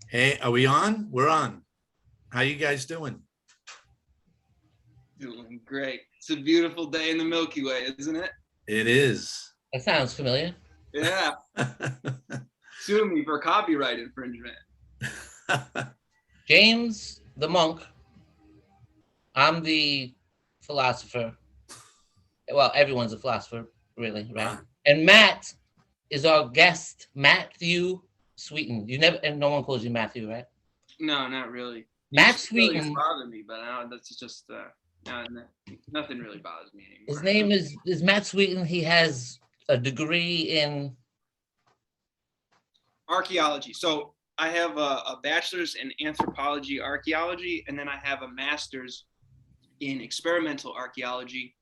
Hey, are we on? We're on. How you guys doing? Doing great. It's a beautiful day in the Milky Way, isn't it? It is. That sounds familiar. Yeah. Sue me for copyright infringement. James, the monk. I'm the philosopher. Well, everyone's a philosopher, really, right? And Matt is our guest, Matthew Swieton. You never, and no one calls you Matthew, right? No, not really. Matt Swieton. Really bothered me, but that's just nothing really bothers me anymore. His name is Matt Swieton. He has a degree in archaeology. So I have a bachelor's in anthropology archaeology, and then I have a master's in experimental archaeology,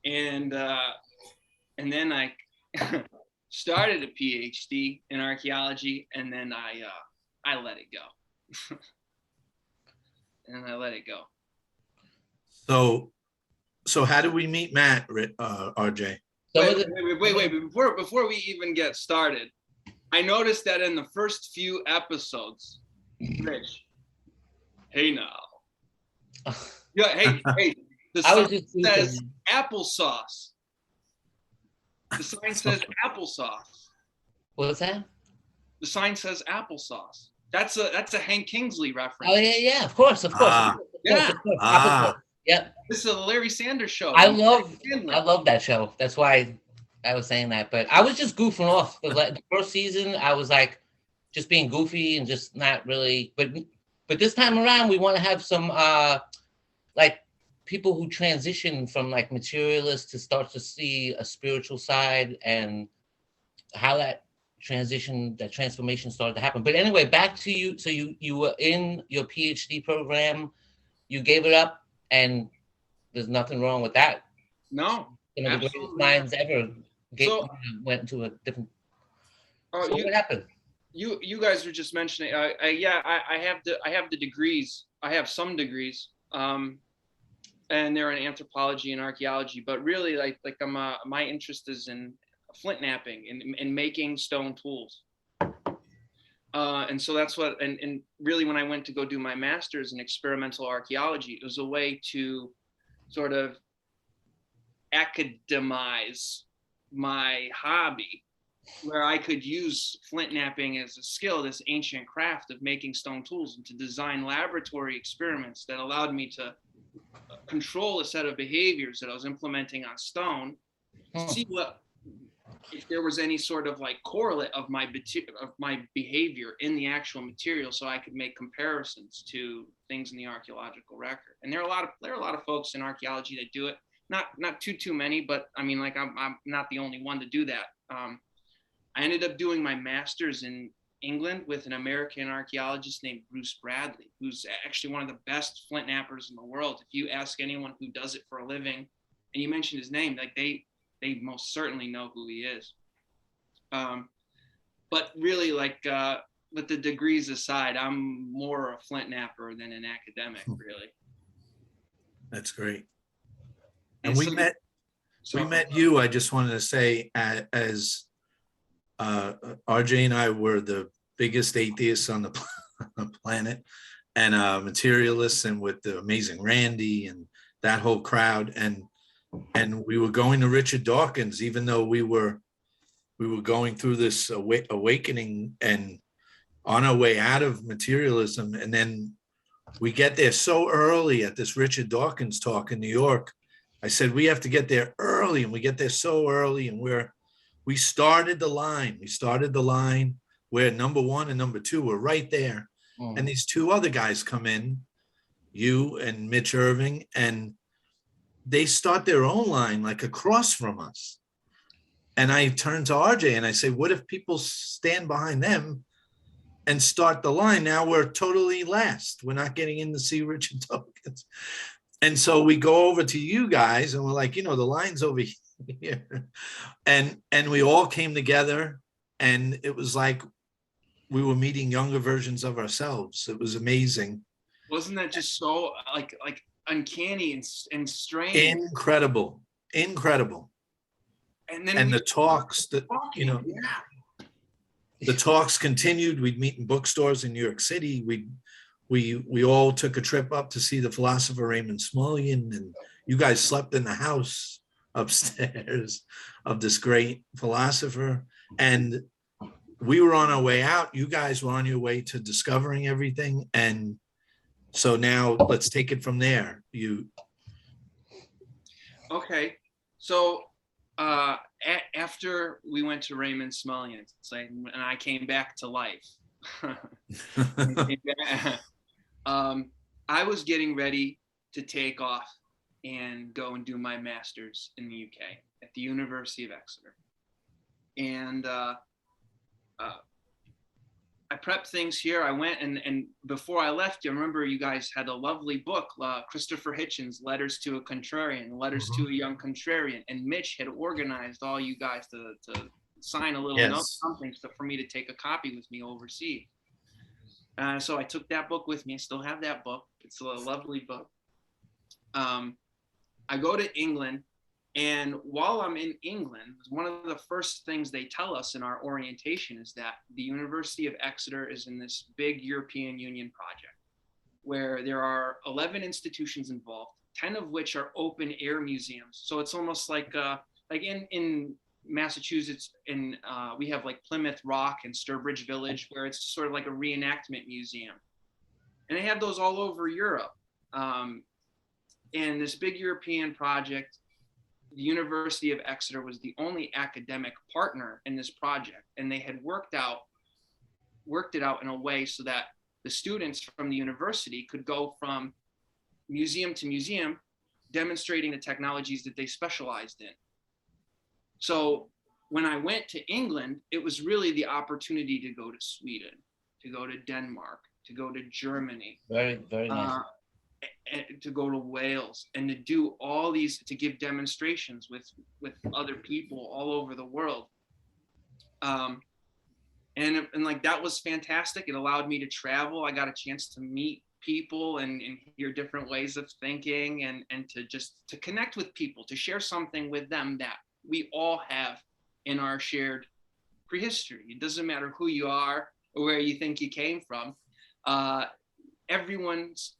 and then I started a PhD in archaeology, and then I let it go. And I let it go. So how do we meet Matt, RJ? Wait, before we even get started, I noticed that in the first few episodes, Rich, hey now. Yeah, hey, the sign says applesauce. The sign says applesauce. What's that? The sign says applesauce. That's a Hank Kingsley reference. Oh yeah, of course. Yeah. Yep. This is a Larry Sanders show. I love that show. That's why I was saying that. But I was just goofing off. The first season, I was like just being goofy and just not really. But this time around, we want to have some like people who transition from like materialists to start to see a spiritual side and how that transformation started to happen. But anyway, back to you. So you were in your PhD program, you gave it up, and there's nothing wrong with that. No, some of the greatest minds ever went into a different. So what happened? You guys were just mentioning. I have the degrees. I have some degrees, and they're in anthropology and archaeology. But really, my interest is in flint knapping and making stone tools. And so that's what, and really when I went to go do my master's in experimental archaeology, it was a way to sort of academize my hobby, where I could use flint knapping as a skill, this ancient craft of making stone tools, and to design laboratory experiments that allowed me to control a set of behaviors that I was implementing on stone, see if there was any sort of like correlate of my behavior in the actual material, so I could make comparisons to things in the archaeological record. And there are a lot of folks in archaeology that do it. Not too many, but I mean, like I'm not the only one to do that. I ended up doing my master's in England with an American archaeologist named Bruce Bradley, who's actually one of the best flint knappers in the world. If you ask anyone who does it for a living, and you mention his name, like they most certainly know who he is. But really, with the degrees aside, I'm more a flint napper than an academic, really. That's great. And we met you, I just wanted to say, as RJ and I were the biggest atheists on the planet, and materialists, and with the amazing Randy and that whole crowd. And we were going to Richard Dawkins, even though we were going through this awakening and on our way out of materialism. And then we get there so early at this Richard Dawkins talk in New York. I said, we have to get there early, and we get there so early, and we started the line where number one and number two were right there. And these two other guys come in, you and Mitch Irving, and they start their own line like across from us. And I turn to RJ and I say, what if people stand behind them and start the line? Now we're totally last. We're not getting in to see Richard Dawkins. And so we go over to you guys and we're like, the line's over here. And we all came together, and it was like we were meeting younger versions of ourselves. It was amazing. Wasn't that just so like uncanny and strange? Incredible. And then the talks that, yeah. the talks continued. We'd meet in bookstores in New York City. We all took a trip up to see the philosopher Raymond Smullyan, and you guys slept in the house upstairs of this great philosopher. And we were on our way out. You guys were on your way to discovering everything. And so now let's take it from there. Okay. So after we went to Raymond Smullyan's, and I came back to life, I was getting ready to take off and go and do my master's in the UK at the University of Exeter. And I prepped things here. I went and before I left, you remember you guys had a lovely book, Christopher Hitchens' Letters to a Contrarian, Letters to a Young Contrarian. And Mitch had organized all you guys to sign a little note, something for me to take a copy with me overseas. So I took that book with me. I still have that book. It's a lovely book. I go to England, and while I'm in England, one of the first things they tell us in our orientation is that the University of Exeter is in this big European Union project where there are 11 institutions involved, 10 of which are open air museums. So it's almost like in Massachusetts, we have like Plymouth Rock and Sturbridge Village, where it's sort of like a reenactment museum. And they have those all over Europe. And this big European project, the University of Exeter was the only academic partner in this project. And they had worked it out in a way so that the students from the university could go from museum to museum, demonstrating the technologies that they specialized in. So when I went to England, it was really the opportunity to go to Sweden, to go to Denmark, to go to Germany. Very, very nice. To go to Wales and to do all these, to give demonstrations with other people all over the world. And like, that was fantastic. It allowed me to travel. I got a chance to meet people and hear different ways of thinking and to connect with people, to share something with them that we all have in our shared prehistory. It doesn't matter who you are or where you think you came from. Everyone's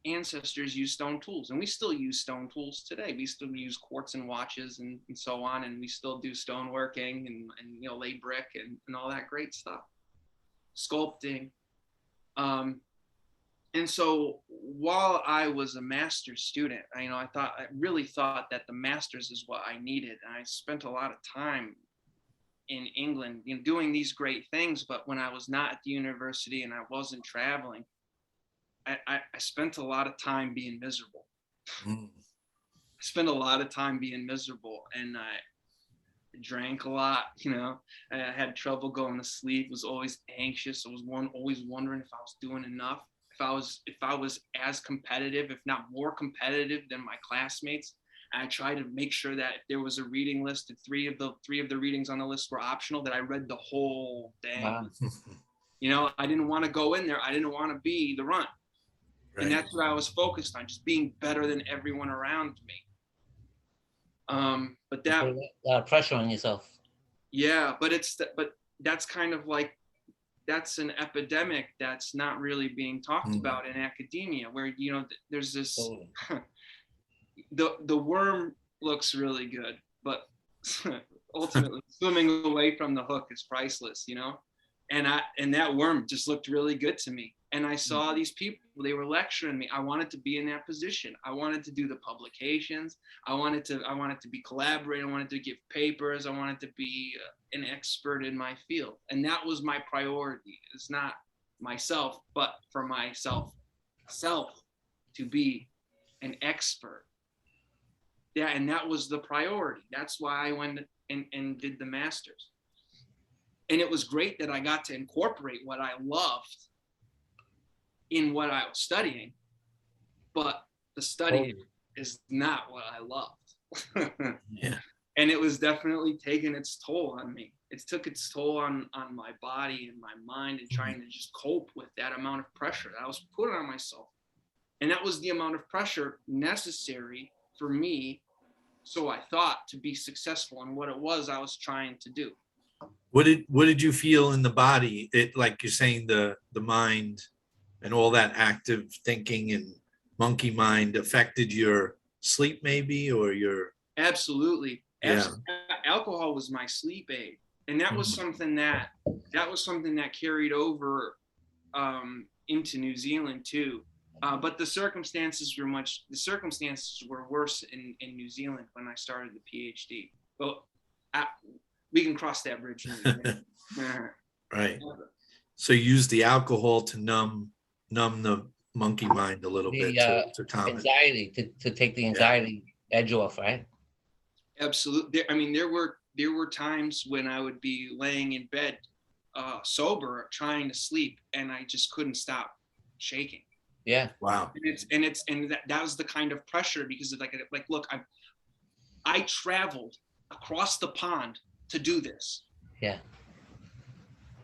ancestors used stone tools, and we still use stone tools today. We still use quartz and watches and so on, and we still do stoneworking and lay brick and all that great stuff, sculpting. And so while I was a master's student, I really thought that the master's is what I needed, and I spent a lot of time in England, doing these great things. But when I was not at the university and I wasn't traveling, I spent a lot of time being miserable. I spent a lot of time being miserable, and I drank a lot. I had trouble going to sleep, was always anxious. I was always wondering if I was doing enough, if I was as competitive, if not more competitive than my classmates. And I tried to make sure that if there was a reading list, if three of the readings on the list were optional, that I read the whole thing. Wow. I didn't want to go in there. I didn't want to be the runt. Right. And that's what I was focused on, just being better than everyone around me. But that a lot of pressure on yourself. Yeah, but that's kind of like, that's an epidemic that's not really being talked about in academia, where there's this the worm looks really good, but ultimately swimming away from the hook is priceless, and that worm just looked really good to me. And I saw these people, they were lecturing me. I wanted to be in that position. I wanted to do the publications. I wanted to be collaborating. I wanted to give papers. I wanted to be an expert in my field. And that was my priority. It's not myself, but for myself to be an expert. Yeah, and that was the priority. That's why I went and did the master's. And it was great that I got to incorporate what I loved in what I was studying, but the study is not what I loved. Yeah. And it was definitely taking its toll on me. It took its toll on my body and my mind, and trying to just cope with that amount of pressure that I was putting on myself. And that was the amount of pressure necessary for me, so I thought, to be successful in what it was I was trying to do. What did you feel in the body? It, like you're saying, the mind and all that active thinking and monkey mind affected your sleep maybe, or your... Absolutely. Yeah. Alcohol was my sleep aid. And that was something that carried over into New Zealand too. But the circumstances were worse in New Zealand when I started the PhD. Well, we can cross that bridge. Right. So you use the alcohol to numb the monkey mind a little bit, to calm it. Anxiety, to take the anxiety edge off, right? Absolutely. I mean, there were times when I would be laying in bed sober, trying to sleep, and I just couldn't stop shaking. Yeah. Wow. And that was the kind of pressure, because of like look, I traveled across the pond to do this. Yeah.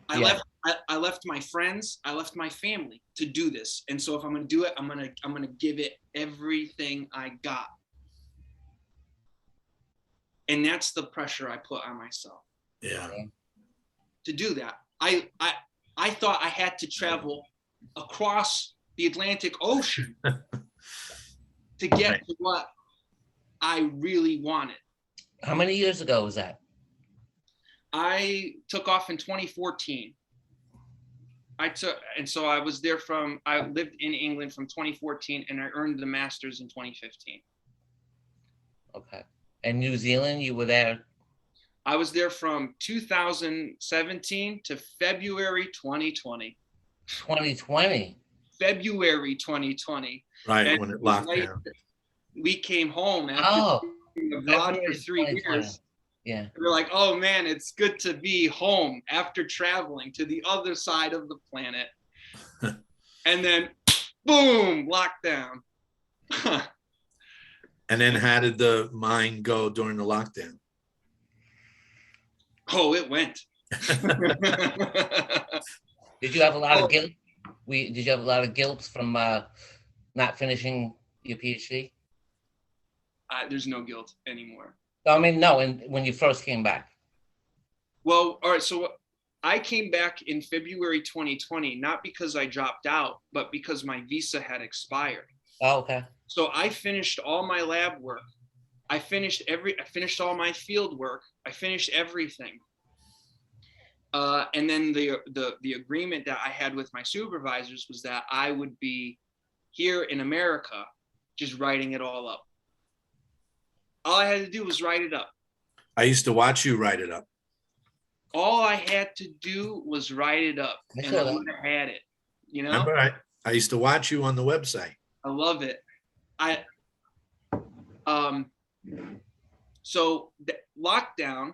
I left my friends, I left my family to do this. And so if I'm gonna do it, I'm gonna give it everything I got. And that's the pressure I put on myself. Yeah. To do that. I thought I had to travel across the Atlantic Ocean to get to what I really wanted. How many years ago was that? I took off in 2014. So I was there I lived in England from 2014, and I earned the master's in 2015. Okay. And New Zealand, you were there? I was there from 2017 to February 2020. 2020? February 2020. Right, and when it locked down. We came home after being abroad for 3 years. Yeah. We're like, oh man, it's good to be home after traveling to the other side of the planet. And then, boom, lockdown. And then how did the mind go during the lockdown? Oh, it went. Did you have a lot of guilt? Did you have a lot of guilt from not finishing your PhD? There's no guilt anymore. I mean, no, when you first came back. Well, all right, so I came back in February 2020, not because I dropped out, but because my visa had expired. Oh, okay. So I finished all my lab work. I finished all my field work. I finished everything. And then the agreement that I had with my supervisors was that I would be here in America, just writing it all up. All I had to do was write it up. I used to watch you write it up. All I had to do was write it up, and I would have had it. You know? Remember, I used to watch you on the website. I love it. So the lockdown,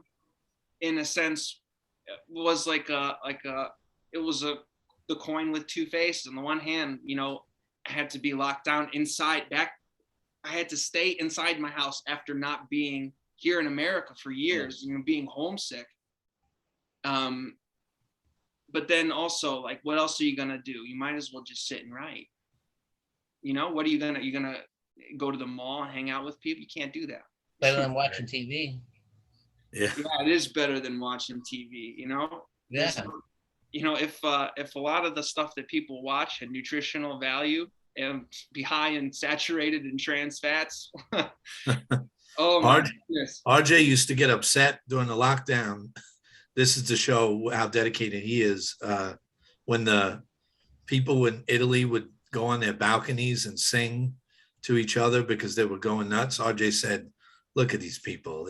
in a sense, was like it was the coin with two faces. On the one hand, you know, I had to be locked down inside. I had to stay inside my house after not being here in America for years, you know, being homesick. But then also, like, what else are you gonna do? You might as well just sit and write. You know, what are you gonna go to the mall and hang out with people? You can't do that. Better than watching TV. Yeah, it is better than watching TV. You know. Yeah. You know, if a lot of the stuff that people watch had nutritional value and be high in saturated and trans fats. Oh my goodness. RJ used to get upset during the lockdown. This is to show how dedicated he is. When the people in Italy would go on their balconies and sing to each other because they were going nuts, RJ said, look at these people.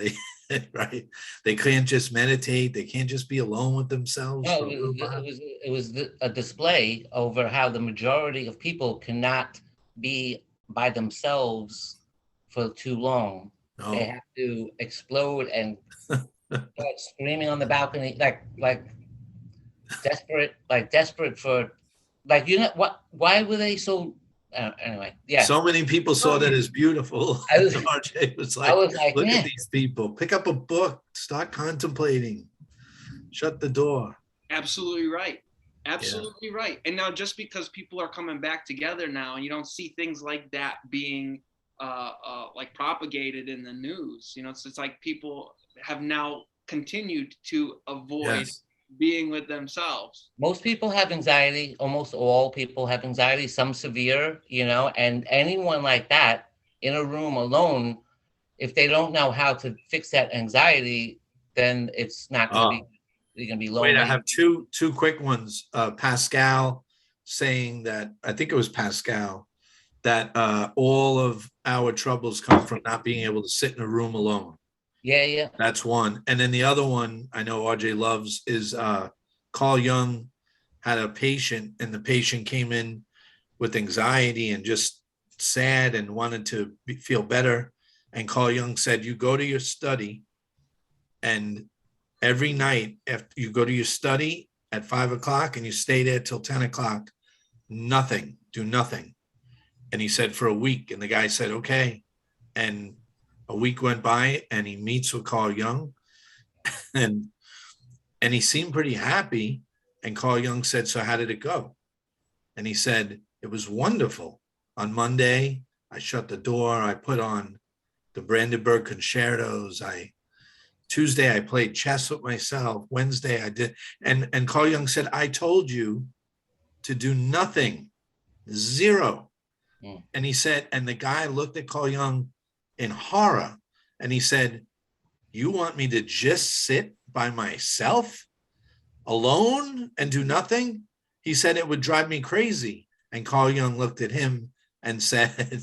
Right? They can't just meditate. They can't just be alone with themselves. No, it was a display over how the majority of people cannot be by themselves for too long. No. They have to explode and start screaming on the balcony, like desperate for, like, you know what? Why were they so? Anyway, yeah. So many people saw that as beautiful. RJ was like, look at these people. Pick up a book. Start contemplating. Shut the door. Absolutely right. Absolutely right. And now, just because people are coming back together now, and you don't see things like that being like propagated in the news, you know, it's like people have now continued to avoid Yes. being with themselves. Most people have anxiety. Almost all people have anxiety, some severe, and anyone like that in a room alone, if they don't know how to fix that anxiety, then it's not going to be, Oh, you're going to be wait, I lonely. have two quick ones. Pascal saying that, I think it was Pascal, that all of our troubles come from not being able to sit in a room alone. Yeah, yeah. That's one. And then the other one I know RJ loves is Carl Jung had a patient, and the patient came in with anxiety and just sad and wanted to feel better. And Carl Jung said, you go to your study, and every night after you go to your study at 5 o'clock and you stay there till 10 o'clock, do nothing. And he said for a week, and the guy said, okay. And a week went by and he meets with Carl Jung, and he seemed pretty happy. And Carl Jung said, so how did it go? And he said, it was wonderful. On Monday, I shut the door. I put on the Brandenburg concertos. Tuesday, I played chess with myself. Wednesday, I did. And Carl Jung said, I told you to do nothing, zero. And he said, and the guy looked at Carl Jung in horror. And he said, you want me to just sit by myself alone and do nothing? He said, it would drive me crazy. And Carl Jung looked at him and said,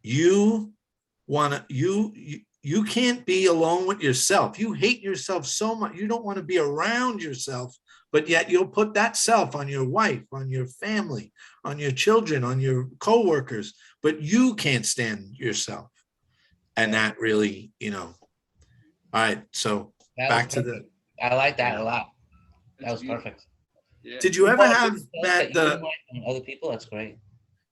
you can't be alone with yourself. You hate yourself so much. You don't want to be around yourself, but yet you'll put that self on your wife, on your family, on your children, on your coworkers, but you can't stand yourself. And that really, all right. So back to the, I like that a lot. That That's was beautiful. perfect. Yeah. did you ever have, Matt, other people? That's great.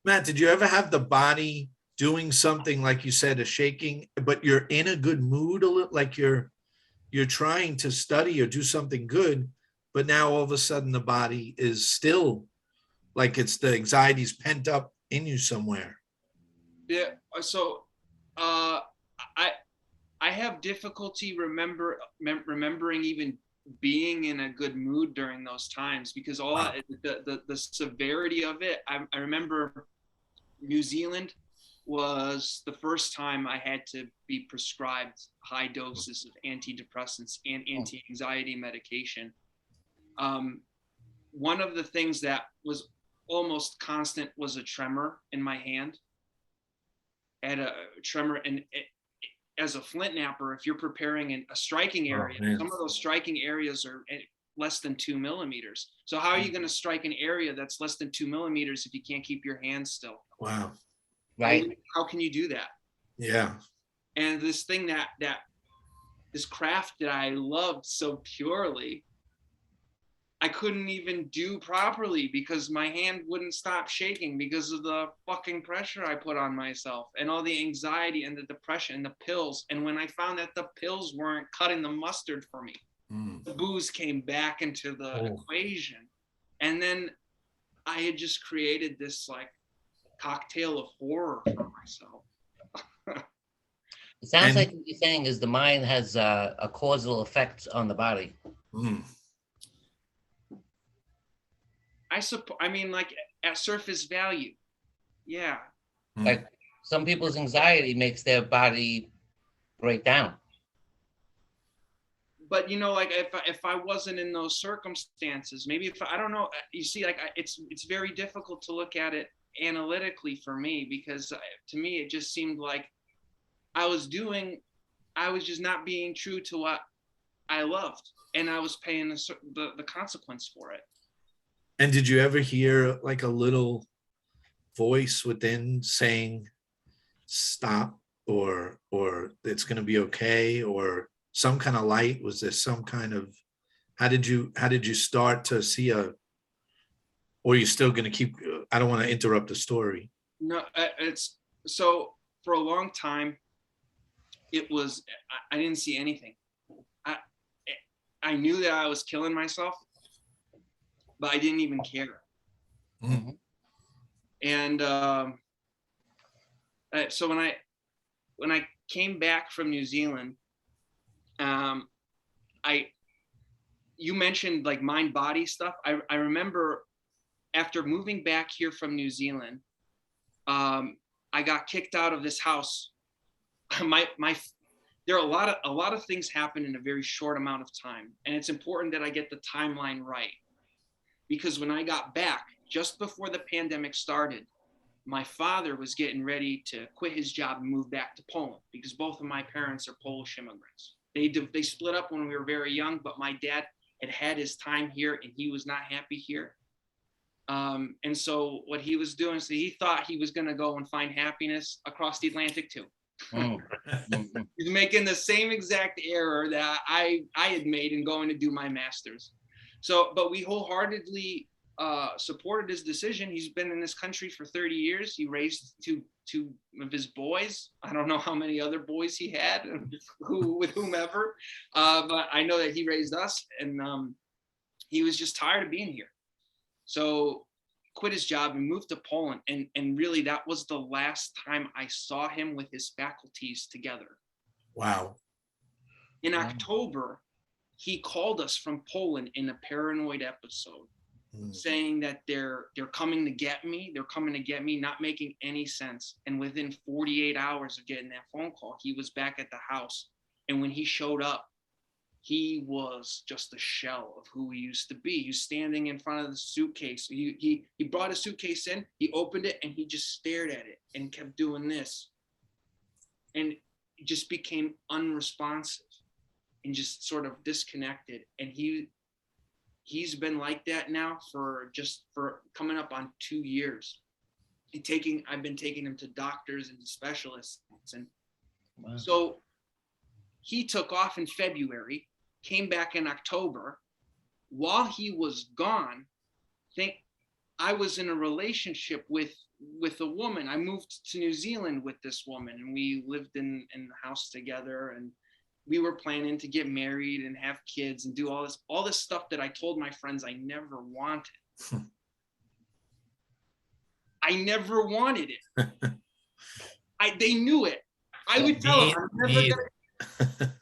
Matt, did you ever have the body doing something like you said, a shaking, but you're in a good mood, a little like you're trying to study or do something good, but now all of a sudden the body is still like it's the anxiety's pent up in you somewhere? Yeah. So I have difficulty remembering even being in a good mood during those times, because the severity of it. I remember New Zealand was the first time I had to be prescribed high doses of antidepressants and anti-anxiety medication. One of the things that was almost constant was a tremor in my hand. I had a tremor, and as a flint napper, if you're preparing a striking area, some of those striking areas are less than 2 millimeters. So how are you going to strike an area that's less than 2 millimeters if you can't keep your hands still? Wow. Right. How can you do that? Yeah. And this thing this craft that I loved so purely, I couldn't even do properly because my hand wouldn't stop shaking because of the fucking pressure I put on myself and all the anxiety and the depression and the pills. And when I found that the pills weren't cutting the mustard for me, the booze came back into the equation. And then I had just created this like cocktail of horror for myself. It sounds like what you're saying is the mind has a causal effect on the body. I mean, like at surface value, yeah. Like some people's anxiety makes their body break down. But like if I wasn't in those circumstances, maybe if I don't know, you see, like it's very difficult to look at it analytically for me, because to me it just seemed like I was just not being true to what I loved, and I was paying the consequence for it. And did you ever hear like a little voice within saying stop, or it's going to be okay, or some kind of light? Was there some kind of, how did you start to see or you're still going to keep, I don't want to interrupt the story. No, it's so for a long time it was, I didn't see anything. I knew that I was killing myself, but I didn't even care. Mm-hmm. And so when I came back from New Zealand, You mentioned like mind body stuff. I remember after moving back here from New Zealand, I got kicked out of this house. There are a lot of things happen in a very short amount of time, and it's important that I get the timeline right, because when I got back just before the pandemic started, my father was getting ready to quit his job and move back to Poland because both of my parents are Polish immigrants. They split up when we were very young, but my dad had his time here and he was not happy here. And so what he was doing, so he thought he was going to go and find happiness across the Atlantic too. He's making the same exact error that I had made in going to do my master's. So, but we wholeheartedly supported his decision. He's been in this country for 30 years. He raised two of his boys. I don't know how many other boys he had with whomever, but I know that he raised us, and he was just tired of being here. So quit his job and moved to Poland. And really that was the last time I saw him with his faculties together. Wow. In October, he called us from Poland in a paranoid episode, saying that they're coming to get me. They're coming to get me, not making any sense. And within 48 hours of getting that phone call, he was back at the house. And when he showed up, he was just a shell of who he used to be. He was standing in front of the suitcase. He brought a suitcase in, he opened it, and he just stared at it and kept doing this. And it just became unresponsive and just sort of disconnected. And he's been like that now for coming up on 2 years. I've been taking him to doctors and specialists. And wow. So he took off in February, came back in October. While he was gone, I was in a relationship with a woman. I moved to New Zealand with this woman, and we lived in the house together, and we were planning to get married and have kids and do all this stuff that I told my friends I never wanted. I never wanted it. They knew it. I would tell them I'm never gonna.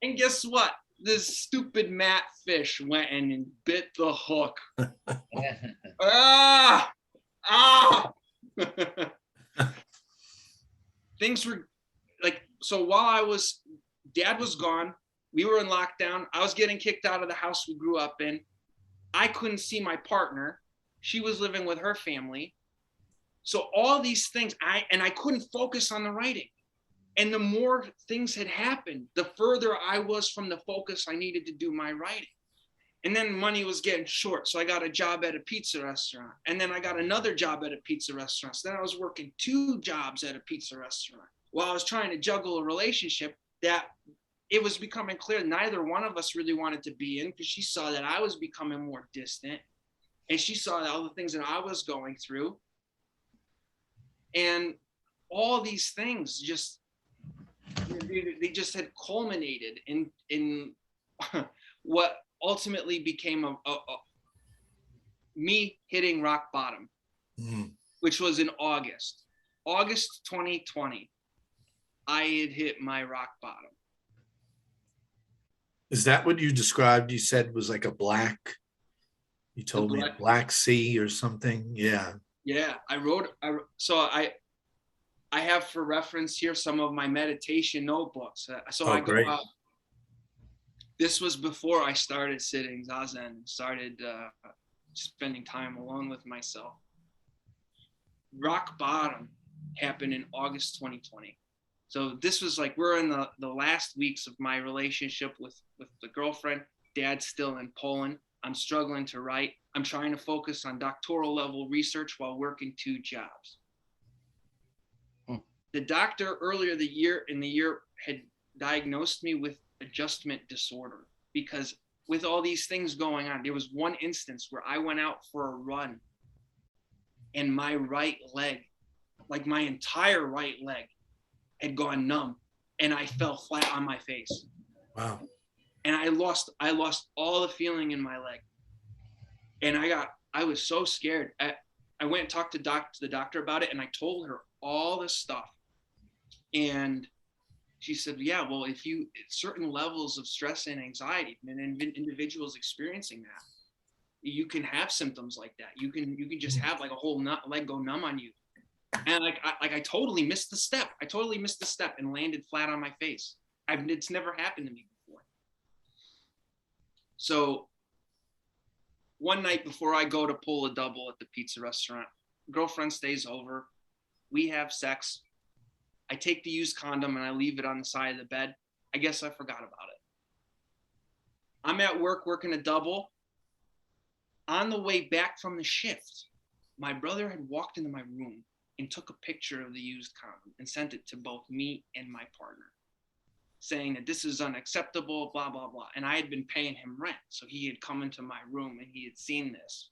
And guess what? This stupid Matt fish went in and bit the hook. Things were like, so while Dad was gone, we were in lockdown. I was getting kicked out of the house we grew up in. I couldn't see my partner. She was living with her family. So all these things, I couldn't focus on the writing. And the more things had happened, the further I was from the focus I needed to do my writing. And then money was getting short. So I got a job at a pizza restaurant. And then I got another job at a pizza restaurant. So then I was working 2 jobs at a pizza restaurant while I was trying to juggle a relationship that it was becoming clear neither one of us really wanted to be in, because she saw that I was becoming more distant. And she saw all the things that I was going through. And all these things they just had culminated in what ultimately became me hitting rock bottom, which was in August 2020. I had hit my rock bottom. Is that what you described? You said was like you told me a black sea or something. Yeah. Yeah. I have for reference here some of my meditation notebooks. Great. This was before I started sitting Zazen, started spending time alone with myself. Rock bottom happened in August 2020. So this was like, we're in the last weeks of my relationship with the girlfriend. Dad's still in Poland. I'm struggling to write. I'm trying to focus on doctoral level research while working 2 jobs. The doctor earlier in the year had diagnosed me with adjustment disorder, because with all these things going on, there was one instance where I went out for a run and my right leg, like my entire right leg, had gone numb, and I fell flat on my face. Wow. And I lost all the feeling in my leg. And I was so scared. I went and talked to the doctor about it, and I told her all this stuff. And she said, yeah, well, if you, certain levels of stress and anxiety, and individuals experiencing that, you can have symptoms like that. You can just have like a whole leg go numb on you. And I totally missed the step. I totally missed the step and landed flat on my face. It's never happened to me before. So one night before I go to pull a double at the pizza restaurant, girlfriend stays over. We have sex. I take the used condom and I leave it on the side of the bed. I guess I forgot about it. I'm at work working a double. On the way back from the shift, my brother had walked into my room and took a picture of the used condom and sent it to both me and my partner, saying that this is unacceptable, blah, blah, blah. And I had been paying him rent. So he had come into my room and he had seen this,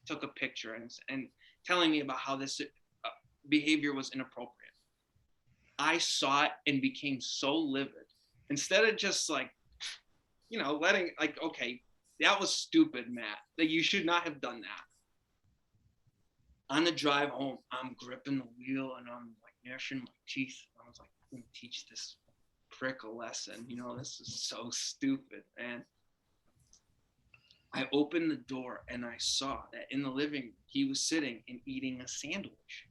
took a picture and telling me about how this behavior was inappropriate. I saw it and became so livid. Instead of just like, you know, letting like, okay, that was stupid, Matt. Like you should not have done that. On the drive home, I'm gripping the wheel and I'm like gnashing my teeth. I was like, I'm gonna teach this prick a lesson. You know, this is so stupid, man. I opened the door and I saw that in the living room, he was sitting and eating a sandwich.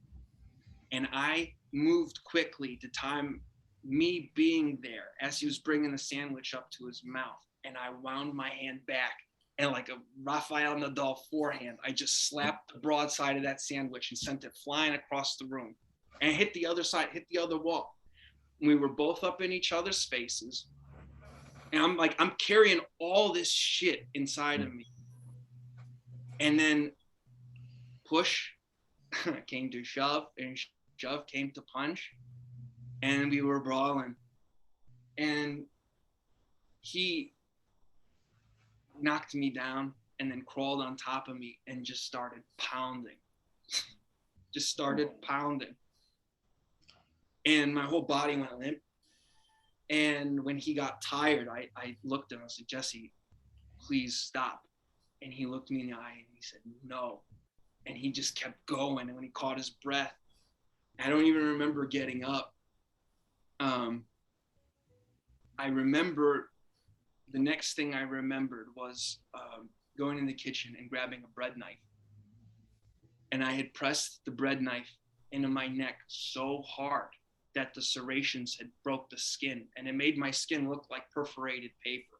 And I moved quickly to time me being there as he was bringing the sandwich up to his mouth. And I wound my hand back and like a Rafael Nadal forehand, I just slapped the broadside of that sandwich and sent it flying across the room and hit the other side, hit the other wall. We were both up in each other's faces. And I'm like, I'm carrying all this shit inside of me. And then push came to shove and shove came to punch. And we were brawling. And he knocked me down and then crawled on top of me and just started pounding. And my whole body went limp. And when he got tired, I looked at him and I said, Jesse, please stop. And he looked me in the eye and he said, no. And he just kept going. And when he caught his breath, I don't even remember getting up. I remember the next thing I remembered was going in the kitchen and grabbing a bread knife. And I had pressed the bread knife into my neck so hard that the serrations had broke the skin and it made my skin look like perforated paper.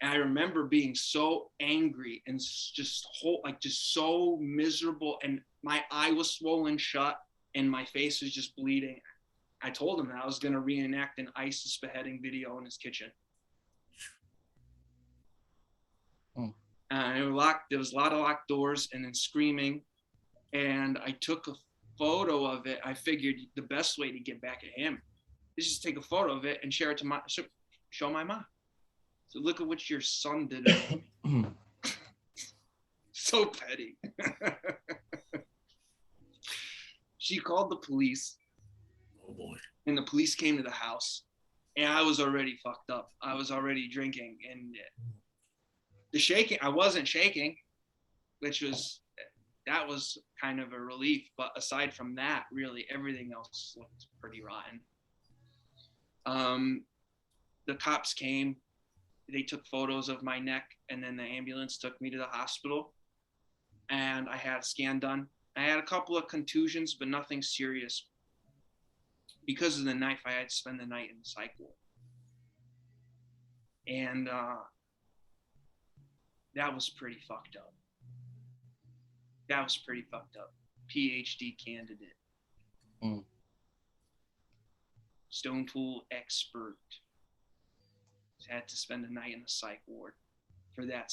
And I remember being so angry and just so miserable, and my eye was swollen shut and my face was just bleeding. I told him that I was going to reenact an ISIS beheading video in his kitchen. There was a lot of locked doors and then screaming. And I took a photo of it. I figured the best way to get back at him is just take a photo of it and share it to show my mom. So look at what your son did. So petty. She called the police. Oh boy. And the police came to the house. And I was already fucked up. I was already drinking. And the shaking, I wasn't shaking, that was kind of a relief. But aside from that, really everything else looked pretty rotten. The cops came, they took photos of my neck, and then the ambulance took me to the hospital and I had a scan done. I had a couple of contusions, but nothing serious. Because of the knife, I had to spend the night in the psych ward. And that was pretty fucked up. PhD candidate. Stone tool expert. Had to spend the night in the psych ward for that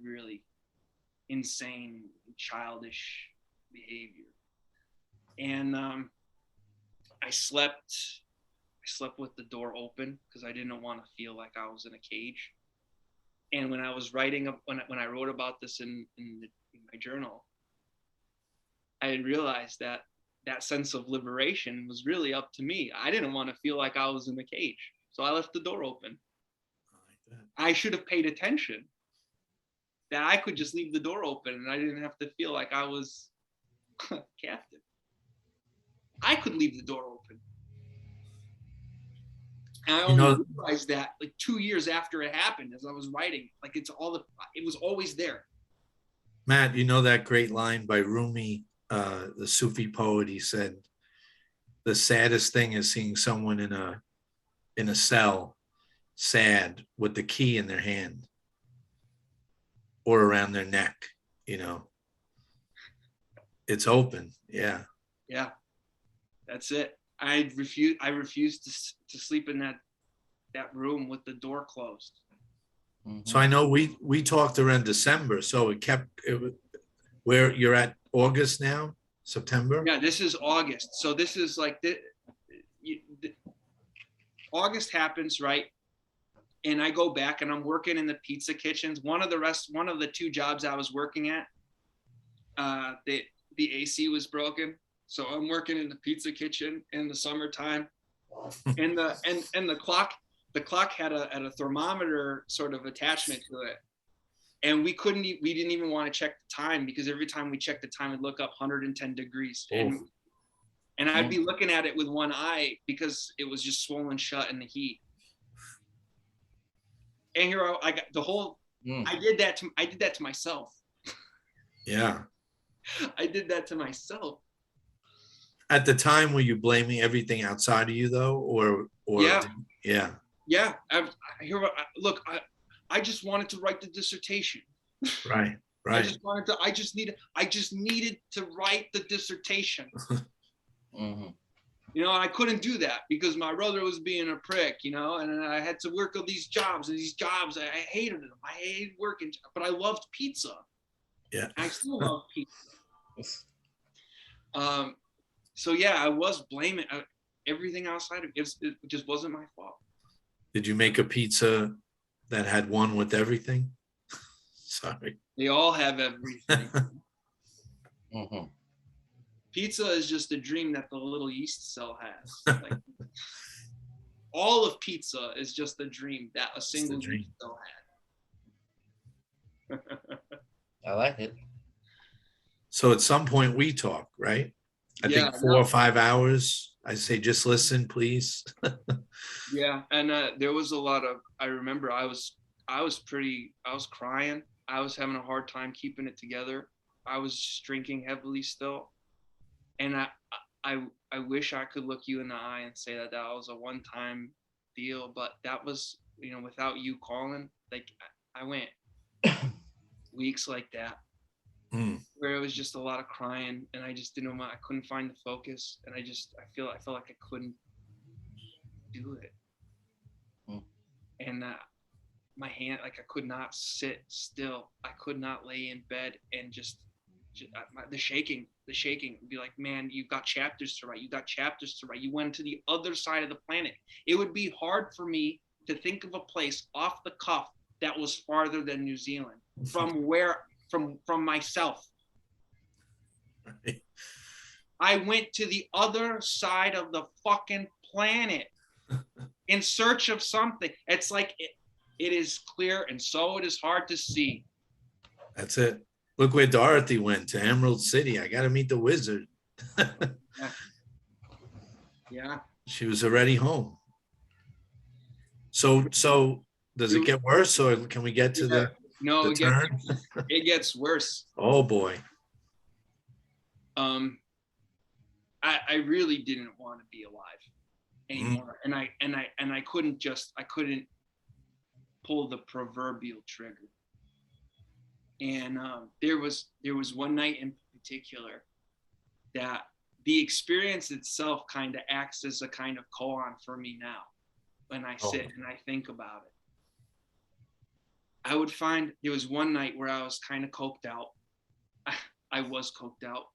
really insane, childish behavior. And I slept with the door open because I didn't want to feel like I was in a cage. And when I was writing, when I wrote about this in my journal, I had realized that sense of liberation was really up to me. I didn't want to feel like I was in a cage, so I left the door open. I should have paid attention that I could just leave the door open and I didn't have to feel like I was captive. I could leave the door open. And I only realized that like 2 years after it happened, as I was writing. Like it was always there. Matt, you know that great line by Rumi, the Sufi poet. He said, "The saddest thing is seeing someone in a cell, sad, with the key in their hand or around their neck. You know, it's open." Yeah. Yeah, that's it. I refused to sleep in that room with the door closed. So I know we talked around December, so where you're at August now, September? Yeah, this is August. So this is like August happens, right? And I go back and I'm working in the pizza kitchens. One of the 2 jobs I was working at, the AC was broken. So I'm working in the pizza kitchen in the summertime, and the clock had a thermometer sort of attachment to it, and we didn't even want to check the time, because every time we checked the time, it'd look up 110 degrees, and I'd be looking at it with one eye because it was just swollen shut in the heat. And here I got the whole. I did that to myself. Yeah. I did that to myself. At the time, were you blaming everything outside of you, though, or yeah? I just wanted to write the dissertation. Right. I just needed to write the dissertation. You know, I couldn't do that because my brother was being a prick, you know, and I had to work on these jobs, and these jobs, I hated them. I hated working, but I loved pizza. Yeah. I still love pizza. So yeah, I was blaming everything outside of it. It just wasn't my fault. Did you make a pizza that had one with everything? Sorry. They all have everything. Pizza is just a dream that the little yeast cell has. Like, all of pizza is just a dream that a single yeast cell had. I like it. So at some point we talk, right? I think 4 or 5 hours. I say, just listen, please. Yeah, and there was a lot of. I remember I was crying. I was having a hard time keeping it together. I was drinking heavily still, and I wish I could look you in the eye and say that was a one-time deal, but that was, you know, without you calling, like I went weeks like that. Where it was just a lot of crying, and I just didn't know, I couldn't find the focus, and I felt like I couldn't do it. And my hand, like I could not sit still. I could not lay in bed and just the shaking would be like, man, you've got chapters to write. You went to the other side of the planet. It would be hard for me to think of a place off the cuff that was farther than New Zealand from myself. Right. I went to the other side of the fucking planet in search of something. It's like it is clear, and so it is hard to see. That's it. Look where Dorothy went, to Emerald City. I got to meet the wizard. Yeah. She was already home. So does it get worse, or can we get to the turn? It gets worse. Oh boy. I really didn't want to be alive anymore, and I couldn't pull the proverbial trigger. And there was one night in particular that the experience itself kind of acts as a kind of koan for me now when I sit and I think about it. I would find there was one night where I was kind of coked out. I was coked out.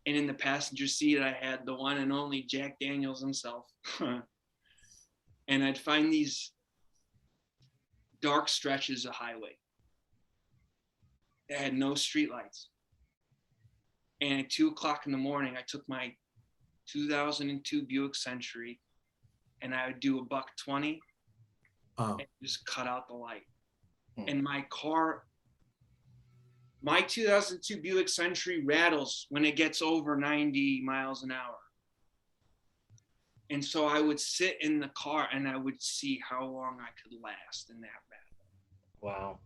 And in the passenger seat, I had the one and only Jack Daniels himself. And I'd find these dark stretches of highway that had no streetlights. And at 2:00 in the morning, I took my 2002 Buick Century, and I would do a $120 and just cut out the light. And my 2002 Buick Century rattles when it gets over 90 miles an hour. And so I would sit in the car and I would see how long I could last in that battle. Wow.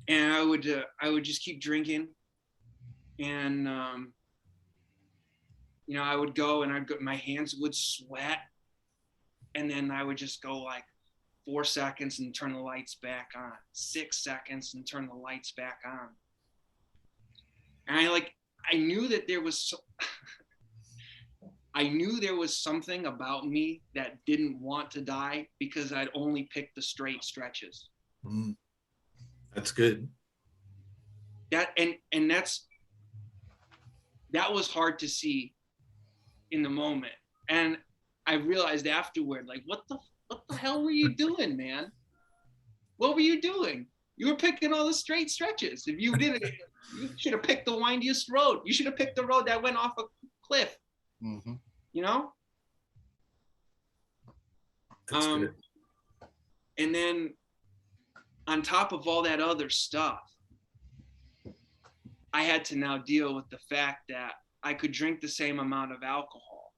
And I would just keep drinking, and you know, I would go and my hands would sweat, and then I would just go like 4 seconds and turn the lights back on, 6 seconds and turn the lights back on. And I knew that there was I knew there was something about me that didn't want to die because I'd only picked the straight stretches. That's good. That was hard to see in the moment. And I realized afterward, like, what the hell were you doing, man? What were you doing? You were picking all the straight stretches. If you did it, you should have picked the windiest road. You should have picked the road that went off a cliff. Mm-hmm. You know? That's good. And then on top of all that other stuff, I had to now deal with the fact that I could drink the same amount of alcohol,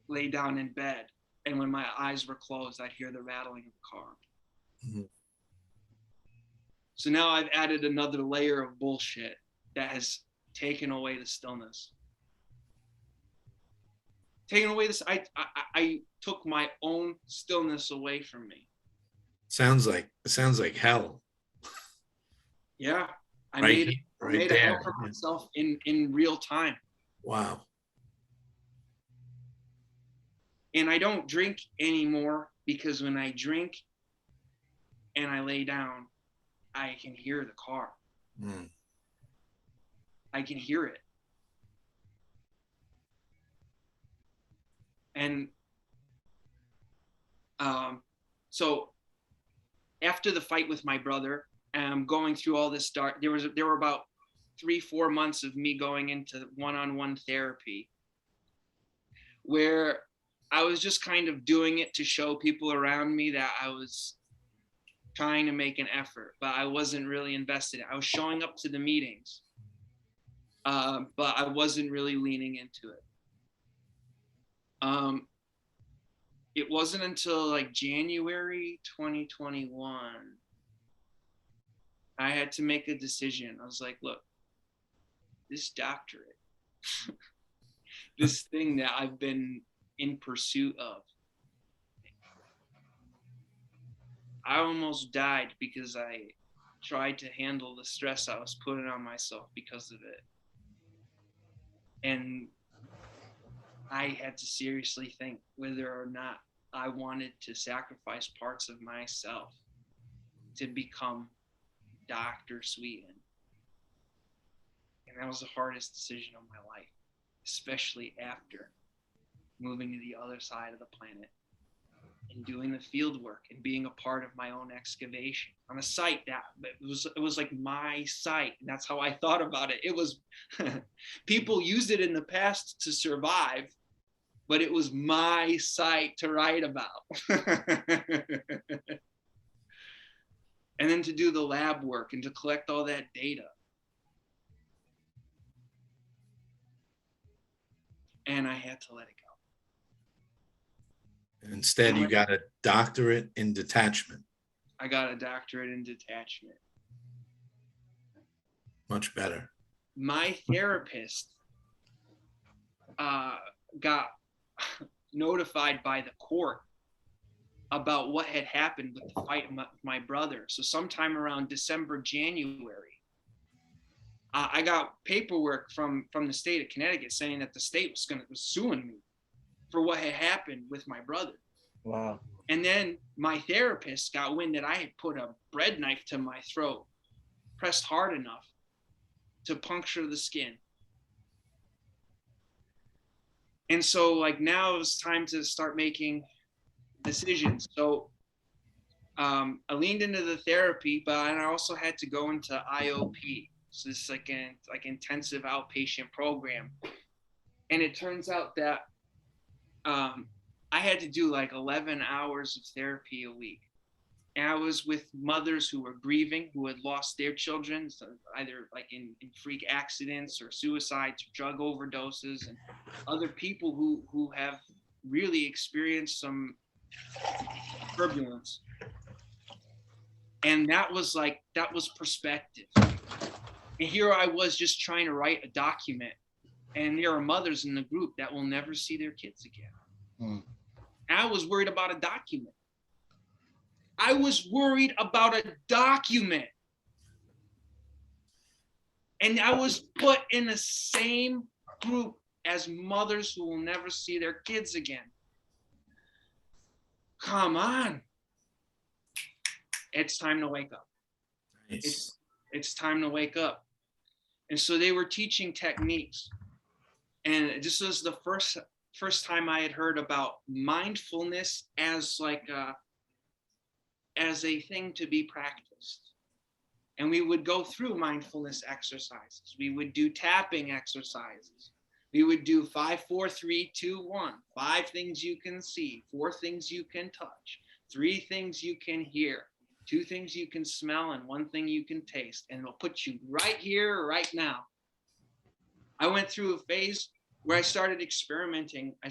lay down in bed, and when my eyes were closed, I'd hear the rattling of the car. Mm-hmm. So now I've added another layer of bullshit that has taken away the stillness. Taken away this, I took my own stillness away from me. Sounds like hell. Yeah, I Right, made a hell for myself in real time. Wow. And I don't drink anymore because when I drink and I lay down, I can hear the car. I can hear it. And so after the fight with my brother, going through all this there were about 3-4 months of me going into one-on-one therapy where I was just kind of doing it to show people around me that I was trying to make an effort, but I wasn't really invested. I was showing up to the meetings, but I wasn't really leaning into it. It wasn't until like January 2021, I had to make a decision. I was like, look, this doctorate, this thing that I've been in pursuit of, I almost died because I tried to handle the stress I was putting on myself because of it. And I had to seriously think whether or not I wanted to sacrifice parts of myself to become Dr. Swieton. And that was the hardest decision of my life, especially after moving to the other side of the planet and doing the field work and being a part of my own excavation on a site that it was like my site. And that's how I thought about it. It was people used it in the past to survive, but it was my site to write about. And then to do the lab work and to collect all that data. And I had to let it go. Instead, you got a doctorate in detachment. I got a doctorate in detachment. Much better. My therapist got notified by the court about what had happened with the fight with my brother. So sometime around December, January, I got paperwork from the state of Connecticut saying that the state was suing me for what had happened with my brother. Wow. And then my therapist got wind that I had put a bread knife to my throat, pressed hard enough to puncture the skin. And so like now it was time to start making decisions. So I leaned into the therapy, but I also had to go into IOP. So this is like an intensive outpatient program. And it turns out that I had to do like 11 hours of therapy a week. And I was with mothers who were grieving, who had lost their children, so either like in freak accidents or suicides, or drug overdoses, and other people who have really experienced some turbulence. And that was perspective. And here I was just trying to write a document, and there are mothers in the group that will never see their kids again. I was worried about a document. I was worried about a document. And I was put in the same group as mothers who will never see their kids again. Come on. It's time to wake up. Nice. It's time to wake up. And so they were teaching techniques. And this was the first time I had heard about mindfulness as as a thing to be practiced. And we would go through mindfulness exercises. We would do tapping exercises. We would do 5, 4, 3, 2, 1. 5 things you can see, 4 things you can touch, 3 things you can hear, 2 things you can smell, and 1 thing you can taste. And it'll put you right here, right now. I went through a phase where I started experimenting. I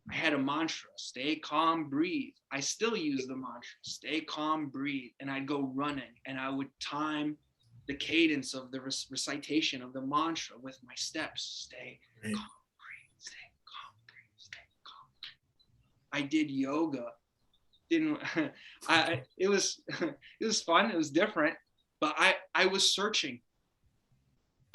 had a mantra: stay calm, breathe. I still use the mantra: stay calm, breathe. And I'd go running, and I would time the cadence of the recitation of the mantra with my steps. Stay calm, breathe, stay calm, breathe, stay calm. I did yoga. It was fun. It was different, but I was searching.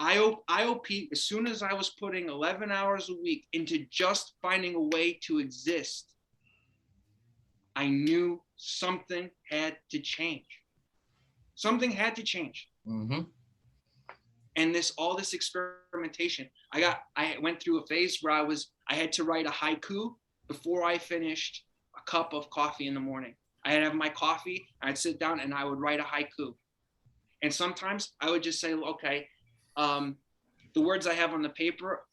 IOP, as soon as I was putting 11 hours a week into just finding a way to exist, I knew something had to change. Something had to change. Mm-hmm. And all this experimentation, I went through a phase where I had to write a haiku before I finished a cup of coffee in the morning. I'd have my coffee, I'd sit down, and I would write a haiku. And sometimes I would just say, okay, the words I have on the paper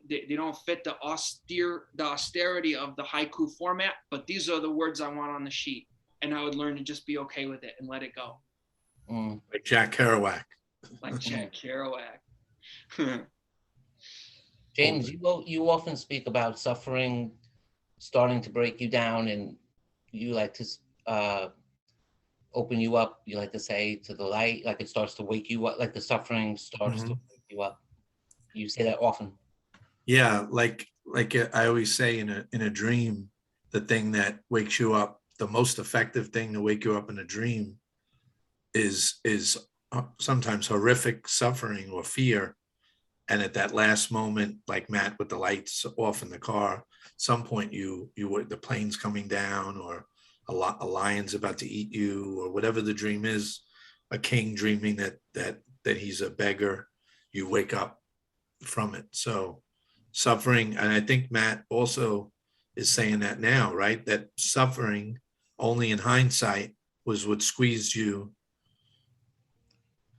they don't fit the austerity of the haiku format, but these are the words I want on the sheet. And I would learn to just be okay with it and let it go. Like Jack Kerouac. Like Jack Kerouac. James, you often speak about suffering starting to break you down, and you like to open you up. You like to say to the light, like it starts to wake you up, like the suffering starts to wake you up. You say that often. Yeah, like I always say, in a dream, the thing that wakes you up, the most effective thing to wake you up in a dream is sometimes horrific suffering or fear. And at that last moment, like Matt with the lights off in the car, some point the plane's coming down, or a lion's about to eat you, or whatever the dream is, a king dreaming that he's a beggar, you wake up from it. So suffering, and I think Matt also is saying that now, right? That suffering, only in hindsight, was what squeezed you.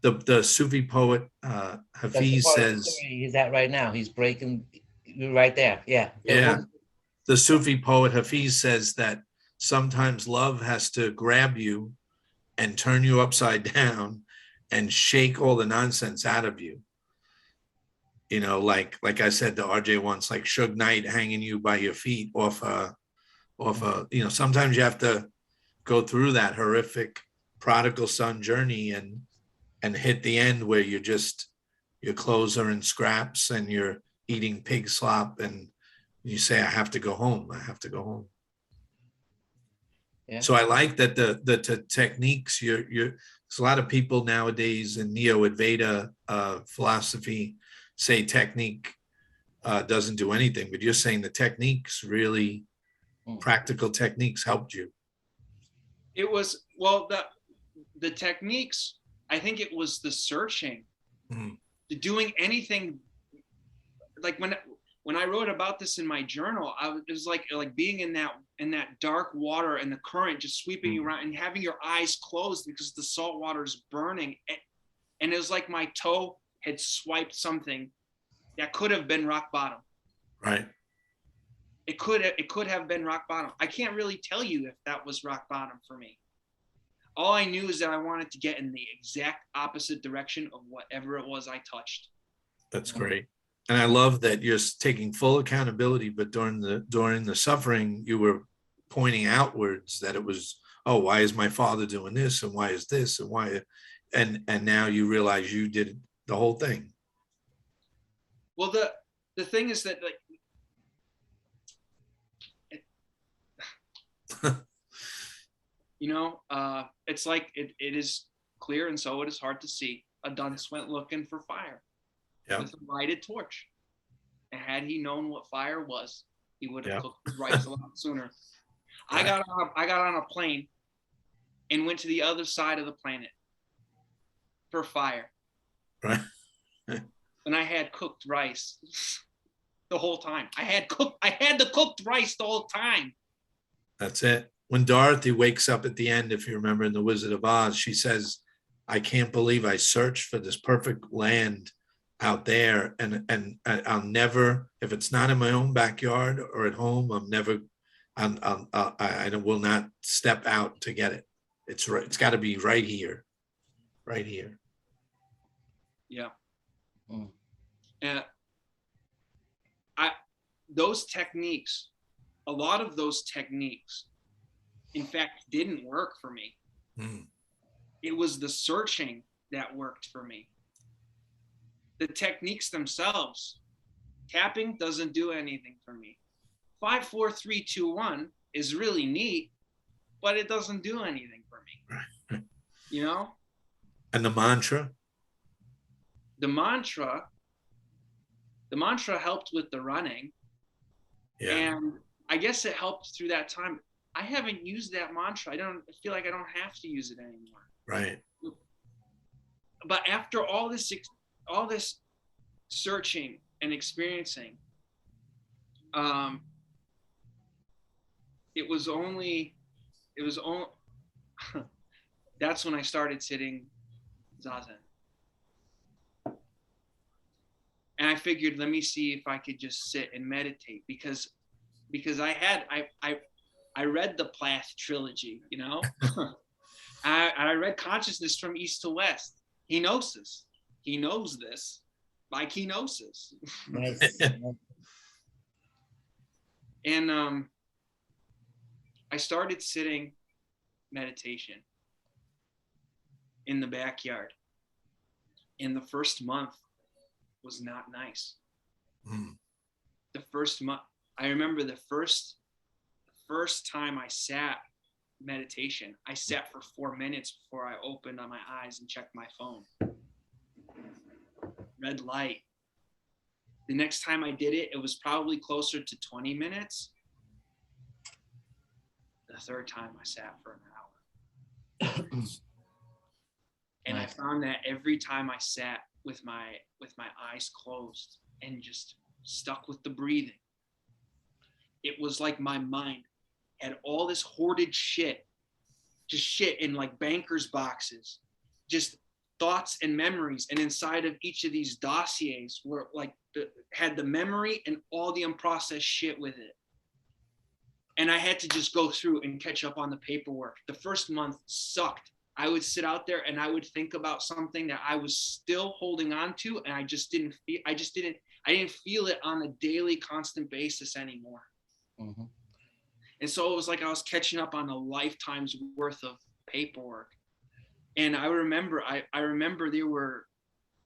The Sufi poet Hafiz says, he's at right now. He's breaking. You're right there. Yeah. Yeah. The Sufi poet Hafiz says that sometimes love has to grab you and turn you upside down and shake all the nonsense out of you. You know, like I said to RJ once, like Suge Knight hanging you by your feet off a, sometimes you have to go through that horrific prodigal son journey and hit the end where your clothes are in scraps and you're eating pig slop and you say, I have to go home. I have to go home. Yeah. So I like that the techniques there's a lot of people nowadays in Neo-Advaita philosophy say technique doesn't do anything, but you're saying the techniques really, practical techniques helped you. It was, the techniques, I think it was the searching, the doing anything. Like when I wrote about this in my journal, it was like being in that dark water and the current just sweeping you around and having your eyes closed because the salt water is burning. And it was like my toe had swiped something that could have been rock bottom. Right. It could have been rock bottom. I can't really tell you if that was rock bottom for me. All I knew is that I wanted to get in the exact opposite direction of whatever it was I touched. That's great. And I love that you're taking full accountability, but during the suffering, you were pointing outwards that it was, oh, why is my father doing this? And why is this? And why? And now you realize you did the whole thing. Well, the thing is that, like, it's like it is clear, and so it is hard to see. A dunce went looking for fire with a lighted torch. And had he known what fire was, he would have cooked his rice a lot sooner. I got on a plane and went to the other side of the planet for fire. Right. And I had cooked rice the whole time. I had the cooked rice the whole time. That's it. When Dorothy wakes up at the end, if you remember in The Wizard of Oz, she says, I can't believe I searched for this perfect land out there, and I'll never, if it's not in my own backyard or at home, I will not step out to get it. It's got to be right here. Yeah. And those techniques, a lot of those techniques, in fact, didn't work for me. It was the searching that worked for me. The techniques themselves, tapping doesn't do anything for me. 5, 4, 3, 2, 1 is really neat, but it doesn't do anything for me. You know? And the mantra? The mantra helped with the running. Yeah. And I guess it helped through that time. I haven't used that mantra. I feel like I don't have to use it anymore. Right. But after all this searching and experiencing, it was only that's when I started sitting zazen. And I figured, let me see if I could just sit and meditate, because I read the Plath trilogy, you know. I read Consciousness from East to West. He knows this. He knows this by kenosis. Nice. And I started sitting meditation in the backyard. And the first month was not nice. The first month, I remember the first time I sat meditation, I sat for 4 minutes before I opened my eyes and checked my phone. Red light. The next time I did it, it was probably closer to 20 minutes. The third time I sat for an hour. And I found that every time I sat with my eyes closed and just stuck with the breathing, it was like my mind had all this hoarded shit, just shit in like banker's boxes, just thoughts and memories. And inside of each of these dossiers were like had the memory and all the unprocessed shit with it. And I had to just go through and catch up on the paperwork. The first month sucked. I would sit out there and I would think about something that I was still holding on to, and I didn't feel it on a daily, constant basis anymore. Mm-hmm. And so it was like I was catching up on a lifetime's worth of paperwork. And I remember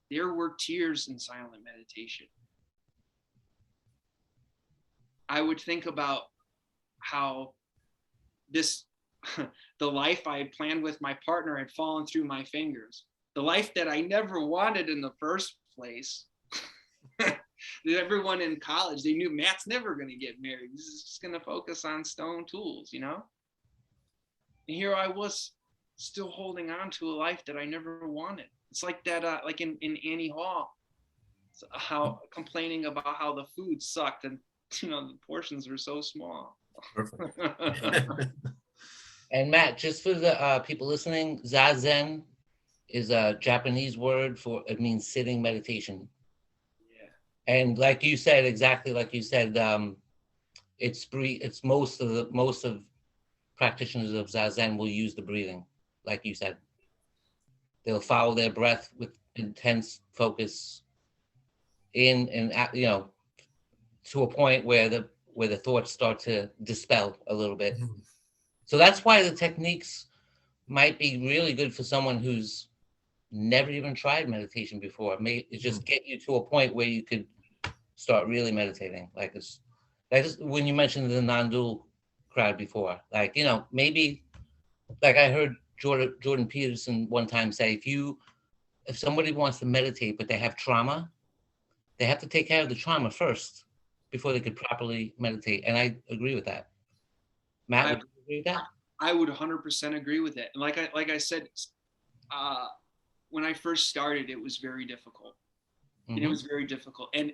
there were tears in silent meditation. I would think about how the life I had planned with my partner had fallen through my fingers. The life that I never wanted in the first place. Everyone in college, they knew Matt's never going to get married. He's just going to focus on stone tools, you know? And here I was still holding on to a life that I never wanted. It's like that, like in Annie Hall, how complaining about how the food sucked and, you know, the portions were so small. Perfect. And Matt, just for the people listening, Zazen is a Japanese word it means sitting meditation. Yeah. And like you said, exactly like you said, it's most of practitioners of Zazen will use the breathing. like you said. They'll follow their breath with intense focus in and out, you know, to a point where the thoughts start to dispel a little bit. Mhm. So that's why the techniques might be really good for someone who's never even tried meditation before. It may just get you to a point where you could start really meditating. Like when you mentioned the non-dual crowd before, like, you know, maybe like I heard Jordan Peterson one time say, if somebody wants to meditate but they have trauma, they have to take care of the trauma first before they could properly meditate. And I agree with that. Matt, would you agree with that? I would 100% agree with it. And like I said, when I first started, it was very difficult. Mm-hmm. And it was very difficult. And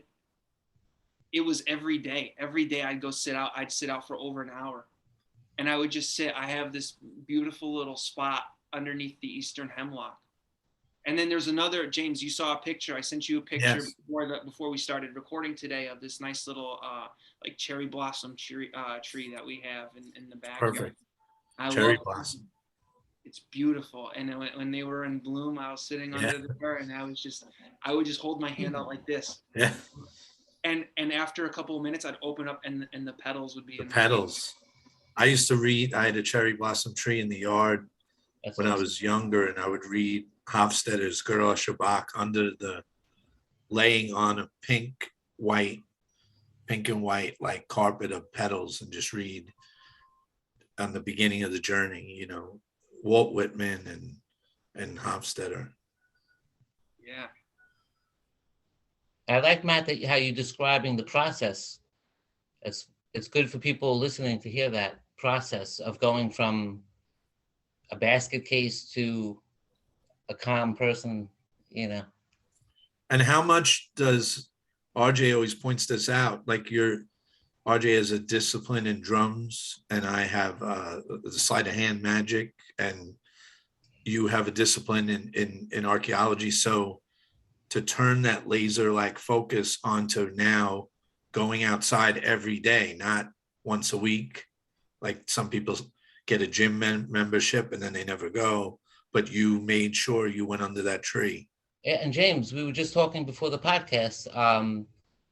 it was every day. Every day I'd go sit out. I'd sit out for over an hour. And I would just sit. I have this beautiful little spot underneath the eastern hemlock. And then there's another, James, you saw a picture. I sent you a picture before we started recording today of this nice little like cherry blossom tree that we have in the backyard. Perfect. Cherry blossom. It's beautiful. And when they were in bloom, I was sitting under the car, and I would just hold my hand out like this. Yeah. And after a couple of minutes, I'd open up and the petals would be the petals. I used to read. I had a cherry blossom tree in the yard when I was younger, and I would read Hofstadter's Girl Shabbat under the laying on a pink and white like carpet of petals, and just read on the beginning of the journey, you know, Walt Whitman and Hofstadter. Yeah. I like, Matt, that how you're describing the process. It's good for people listening to hear that process of going from a basket case to a calm person, you know. And how much does RJ always points this out? Like RJ has a discipline in drums, and I have the sleight of hand magic, and you have a discipline in archaeology. So to turn that laser like focus onto now going outside every day, not once a week, like some people get a gym membership and then they never go, but you made sure you went under that tree. Yeah, and James, we were just talking before the podcast,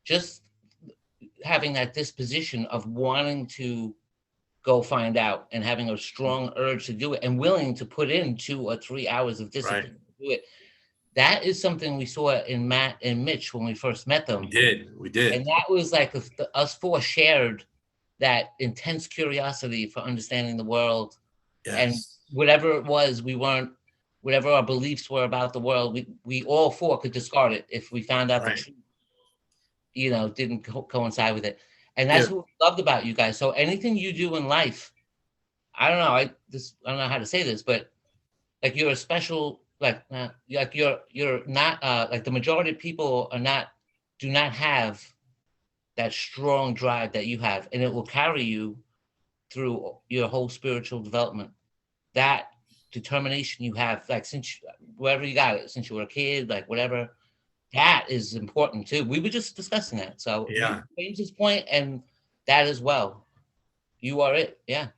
just having that disposition of wanting to go find out and having a strong urge to do it and willing to put in 2 or 3 hours of discipline to do it. That is something we saw in Matt and Mitch when we first met them. We did. And that was like us four shared that intense curiosity for understanding the world. Yes. And whatever it was, whatever our beliefs were about the world, we all four could discard it if we found out the truth, you know, didn't coincide with it. And that's what we loved about you guys. So anything you do in life, I don't know, I don't know how to say this, but like you're a special, like you're not like the majority of people do not have that strong drive that you have, and it will carry you through your whole spiritual development. That determination you have, like since wherever you got it, since you were a kid, like whatever, that is important too. We were just discussing that. So James's point, and that as well. You are it. Yeah.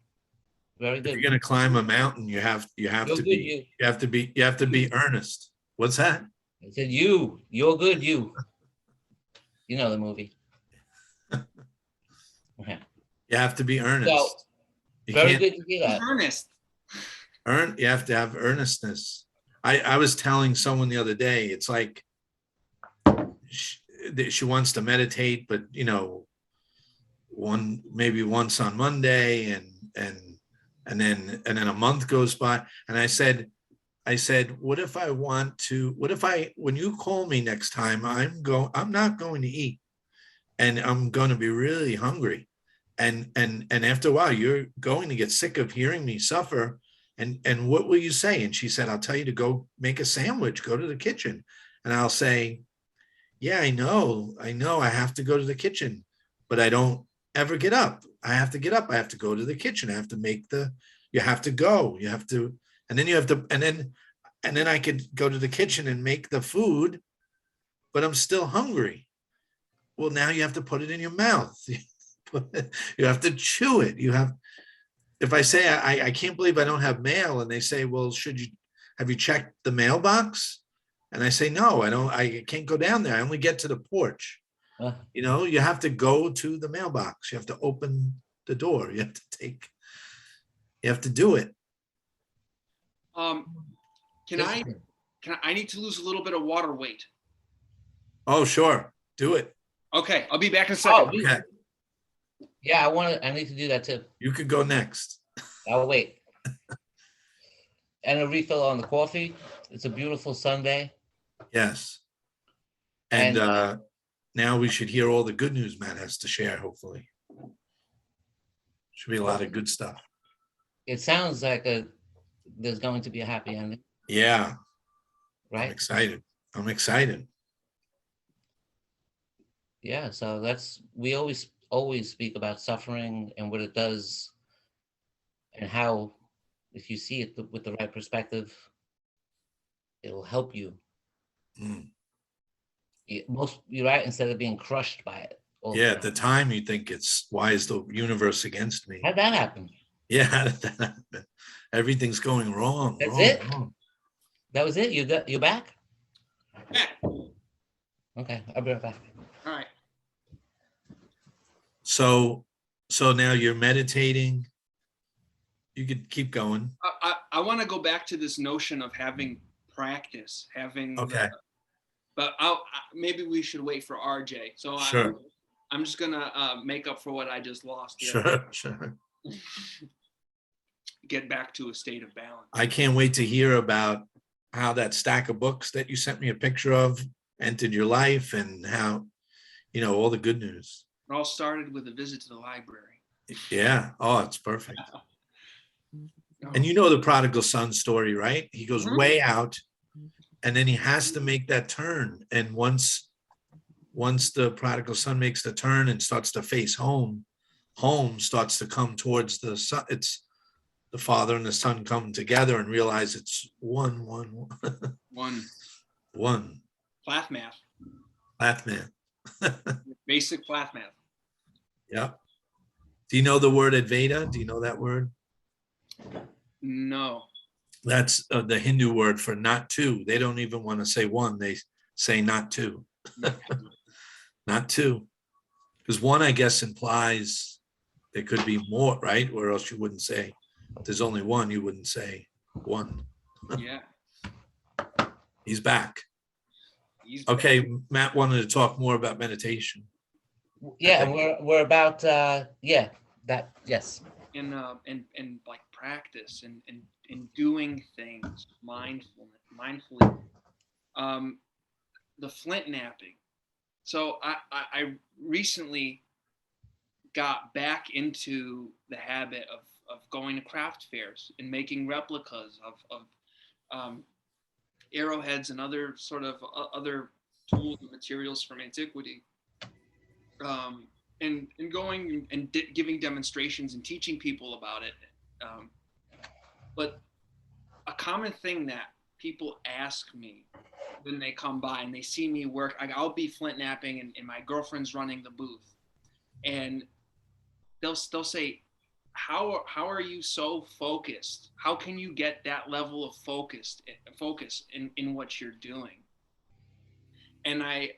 Very good. If you're gonna climb a mountain, you have to be earnest. What's that? I said you're good, you know the movie. Okay. You have to be earnest. So, very good to hear that. Earnest. You have to have earnestness. I was telling someone the other day, it's like she wants to meditate, but you know, maybe once on Monday, and then a month goes by, and I said, when you call me next time, I'm not going to eat, and I'm going to be really hungry. And after a while, you're going to get sick of hearing me suffer. And what will you say? And she said, I'll tell you to go make a sandwich, go to the kitchen. And I'll say, yeah, I know I have to go to the kitchen, but I don't ever get up. I have to get up. I have to go to the kitchen. I have to you have to go, and then I could go to the kitchen and make the food, but I'm still hungry. Well, now you have to put it in your mouth. You have to chew it. if I say I can't believe I don't have mail, and they say, well, have you checked the mailbox? And I say, no, I don't. I can't go down there. I only get to the porch. You have to go to the mailbox. You have to open the door. You have to do it. I need to lose a little bit of water weight. Oh, sure. Do it. Okay. I'll be back in a second. Okay. Yeah, I need to do that too. You could go next. I'll wait. And a refill on the coffee. It's a beautiful Sunday. Yes. And now we should hear all the good news Matt has to share, hopefully. Should be a lot of good stuff. It sounds like there's going to be a happy ending. Yeah. Right? I'm excited. Yeah, so we always speak about suffering and what it does, and how, if you see it with the right perspective, it'll help you. You're right, instead of being crushed by it. At the time you think why is the universe against me? How'd that happen? Yeah, how did that happen? Everything's going wrong. That's wrong, it? wrong. That was it? You're back? Back. Okay, I'll be right back. All right. So now you're meditating. You could keep going. I want to go back to this notion of having practice, Okay. But maybe we should wait for RJ. So Sure. I'm just gonna make up for what I just lost here. Sure. Get back to a state of balance. I can't wait to hear about how that stack of books that you sent me a picture of entered your life, and how, all the good news. It all started with a visit to the library. Yeah. Oh, it's perfect. And the prodigal son story, right? He goes way out, and then he has to make that turn. And once the prodigal son makes the turn and starts to face home starts to come towards the son. It's the father and the son come together and realize it's one. Plath math. Plath math. Basic Plath math. Yeah. Do you know the word Advaita? Do you know that word? No. That's the Hindu word for not two. They don't even want to say one. They say not two. Not two. Because one, I guess, implies there could be more, right? Or else you wouldn't say, if there's only one, you wouldn't say one. Yeah. He's back. Okay, Matt wanted to talk more about meditation. Yeah, and we're about yes. And like practice and doing things mindfully. The flint napping. So I recently got back into the habit of going to craft fairs and making replicas of arrowheads and other sort of other tools and materials from antiquity. And going and giving demonstrations and teaching people about it. But a common thing that people ask me when they come by and they see me work, I'll be flint napping and my girlfriend's running the booth. And they'll say, how are you so focused? How can you get that level of focus in what you're doing? And I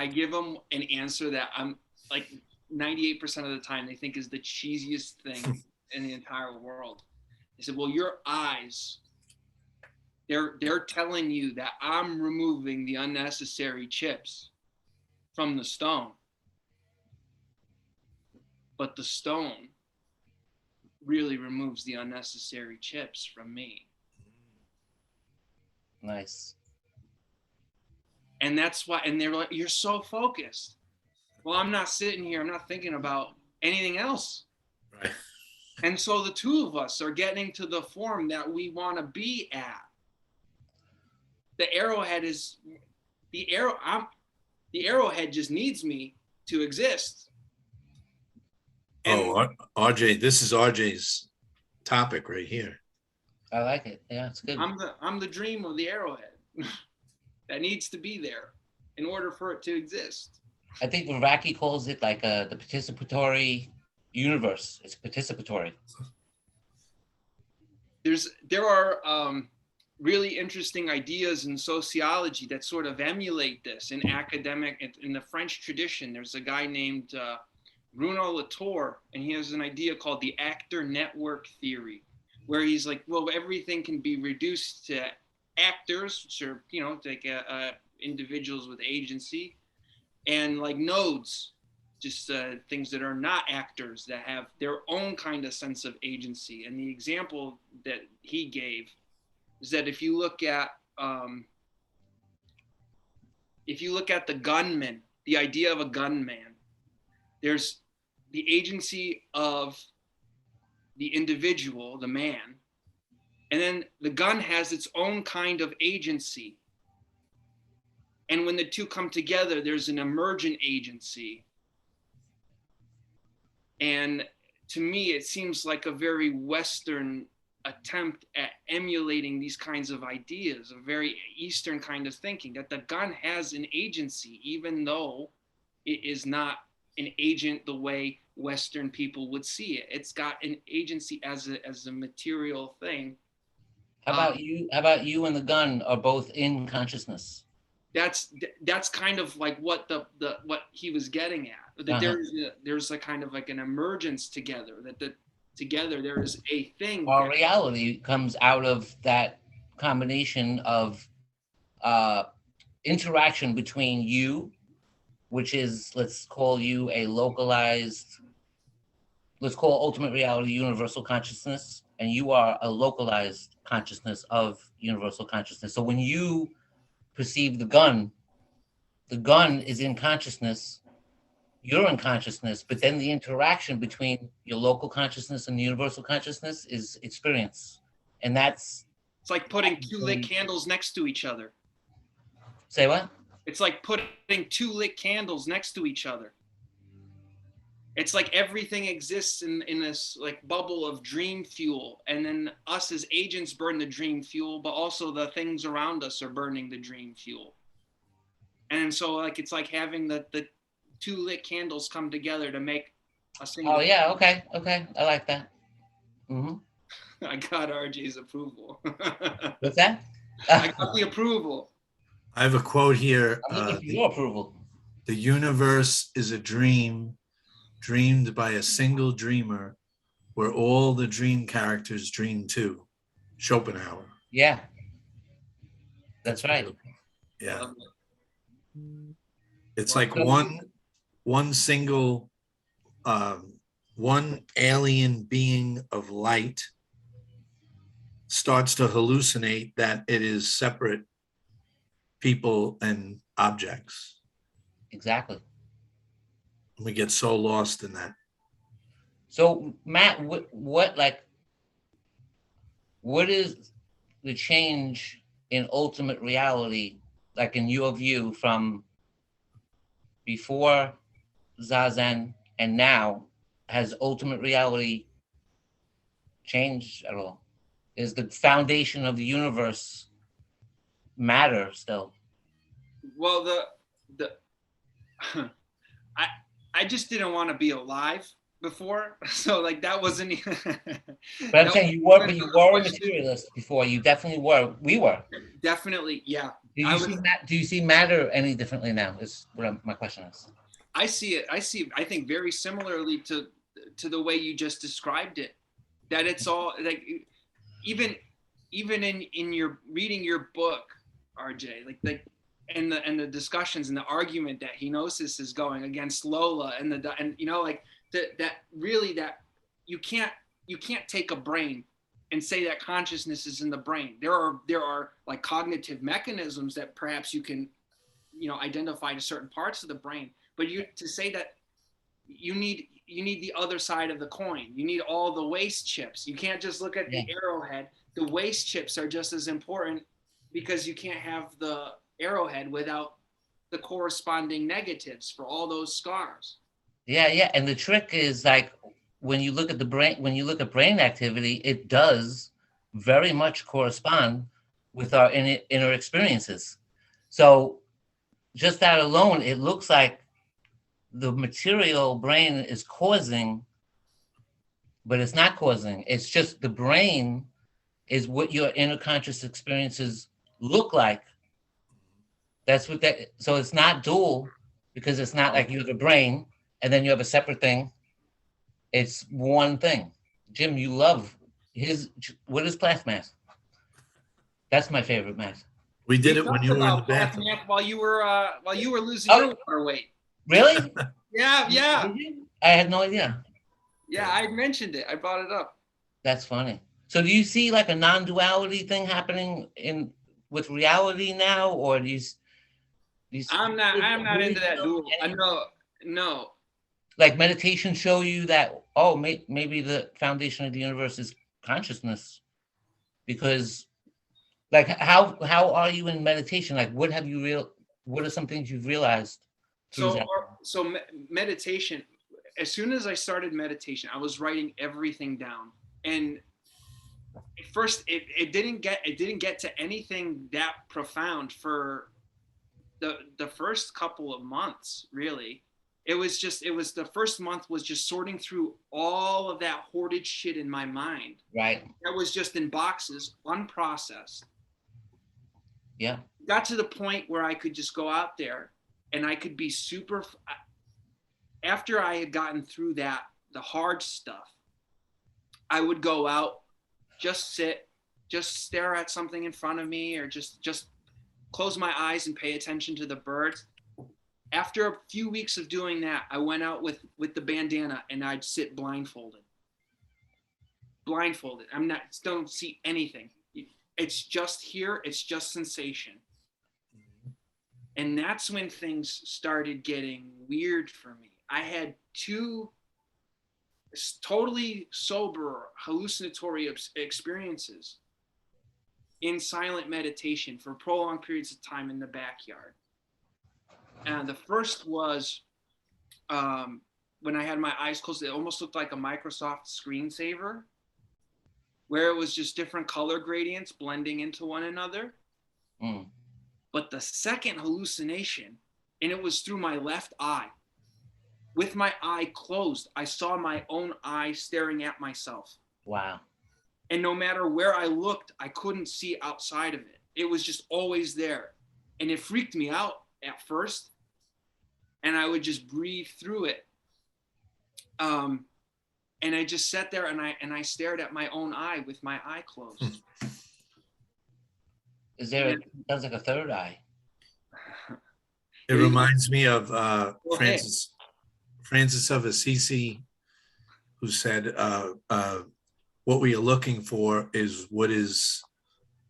give them an answer that I'm like 98% of the time they think is the cheesiest thing in the entire world. They said, well, your eyes, they're telling you that I'm removing the unnecessary chips from the stone. But the stone really removes the unnecessary chips from me. Nice. And that's why, and they're like, you're so focused. Well, I'm not sitting here, I'm not thinking about anything else. Right. And so the two of us are getting to the form that we want to be at. The arrowhead just needs me to exist. And RJ, this is RJ's topic right here. I like it. Yeah, it's good. I'm the dream of the arrowhead that needs to be there in order for it to exist. I think Vervaeke calls it like the participatory universe. It's participatory. there are really interesting ideas in sociology that sort of emulate this in in the French tradition. There's a guy named Bruno Latour, and he has an idea called the actor network theory, where he's like, well, everything can be reduced to actors, which are, like individuals with agency, and like nodes, just things that are not actors, that have their own kind of sense of agency. And the example that he gave is that if you look at the gunman, the idea of a gunman, there's the agency of the individual, the man, and then the gun has its own kind of agency. And when the two come together, there's an emergent agency. And to me, it seems like a very Western attempt at emulating these kinds of ideas, a very Eastern kind of thinking, that the gun has an agency, even though it is not an agent the way Western people would see it. It's got an agency as a material thing. How about you? How about you and the gun are both in consciousness? That's kind of like what what he was getting at. That there's a kind of like an emergence together. That together there is a thing. Our reality comes out of that combination of interaction between you, which is, let's call you a localized, let's call ultimate reality universal consciousness, and you are a localized consciousness of universal consciousness. So when you perceive the gun is in consciousness, you're in consciousness, but then the interaction between your local consciousness and the universal consciousness is experience. And it's like putting two lit candles next to each other. Say what? It's like putting two lit candles next to each other. It's like everything exists in this like bubble of dream fuel, and then us as agents burn the dream fuel, but also the things around us are burning the dream fuel. And so like it's like having the two lit candles come together to make a single. Oh yeah, okay, I like that. Mm-hmm. I got RJ's approval. What's that? I got the approval. I have a quote here. I'm looking for your approval. The universe is a dream dreamed by a single dreamer, where all the dream characters dream too. Schopenhauer. Yeah, that's right. Yeah. It's like one single, one alien being of light starts to hallucinate that it is separate people and objects. Exactly. We get so lost in that. So Matt, what is the change in ultimate reality, like in your view, from before Zazen and now? Has ultimate reality changed at all? Is the foundation of the universe matter still? Well, I just didn't want to be alive before, so like that wasn't. But I'm saying you were a materialist before. You definitely were. We were. Definitely, yeah. Do you see matter any differently now? Is what my question is. I see it. I think very similarly to the way you just described it. That it's all like, even in your reading your book, RJ, like. And the discussions and the argument that Henosis is going against Lola and like that you can't take a brain and say that consciousness is in the brain. There are like cognitive mechanisms that perhaps you can identify to certain parts of the brain, but to say that you need the other side of the coin. You need all the waste chips. You can't just look at the arrowhead. The waste chips are just as important, because you can't have the arrowhead without the corresponding negatives for all those scars. Yeah. And the trick is, like, when you look at the brain, when you look at brain activity, it does very much correspond with our inner experiences. So just that alone, it looks like the material brain is causing, but it's not causing. It's just the brain is what your inner conscious experiences look like. That's what that, so it's not dual, because it's not like you have a brain and then you have a separate thing. It's one thing. Jim, you love what is Plath math? That's my favorite math. We did it when talked you were in the about Plath bathroom. math while you were losing your water weight. Really? Yeah. Did you? I had no idea. Yeah, I mentioned it. I brought it up. That's funny. So do you see like a non-duality thing happening with reality now, or I'm not into that dual. No. Like meditation show you that, maybe the foundation of the universe is consciousness, because like how are you in meditation? Like what are some things you've realized through that? Meditation, as soon as I started meditation, I was writing everything down, and at first it didn't get to anything that profound for the first couple of months, really. It was the first month was just sorting through all of that hoarded shit in my mind. Right. That was just in boxes, unprocessed. Yeah. Got to the point where I could just go out there and I could be super, after I had gotten through the hard stuff, I would go out, just sit, just stare at something in front of me, or just close my eyes and pay attention to the birds. After a few weeks of doing that, I went out with the bandana and I'd sit blindfolded. Don't see anything. It's just here. It's just sensation. And that's when things started getting weird for me. I had 2 totally sober hallucinatory experiences in silent meditation for prolonged periods of time in the backyard. And the first was when I had my eyes closed. It almost looked like a Microsoft screensaver, where it was just different color gradients blending into one another. Mm. But the second hallucination, and it was through my left eye. With my eye closed, I saw my own eye staring at myself. Wow. And no matter where I looked, I couldn't see outside of it. It was just always there. And it freaked me out at first. And I would just breathe through it. And I just sat there and I stared at my own eye with my eye closed. Sounds like a third eye. It reminds me of Francis of Assisi, who said, what we are looking for is what is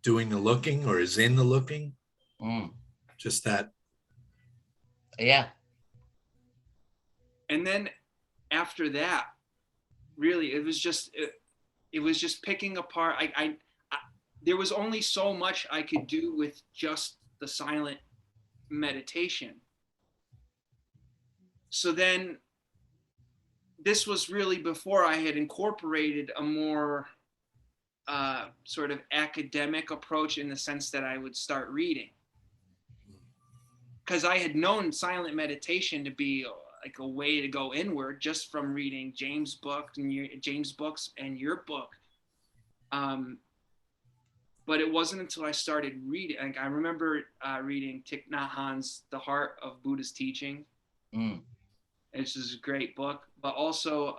doing the looking, or is in the looking. Just that. Yeah. And then after that, really, it was just picking apart. I there was only so much I could do with just the silent meditation. So then this was really before I had incorporated a more sort of academic approach, in the sense that I would start reading. Because I had known silent meditation to be like a way to go inward, just from reading James' books and your book. But it wasn't until I started reading. Like, I remember reading Thich Nhat Hanh's The Heart of Buddha's Teaching. It's just a great book, but also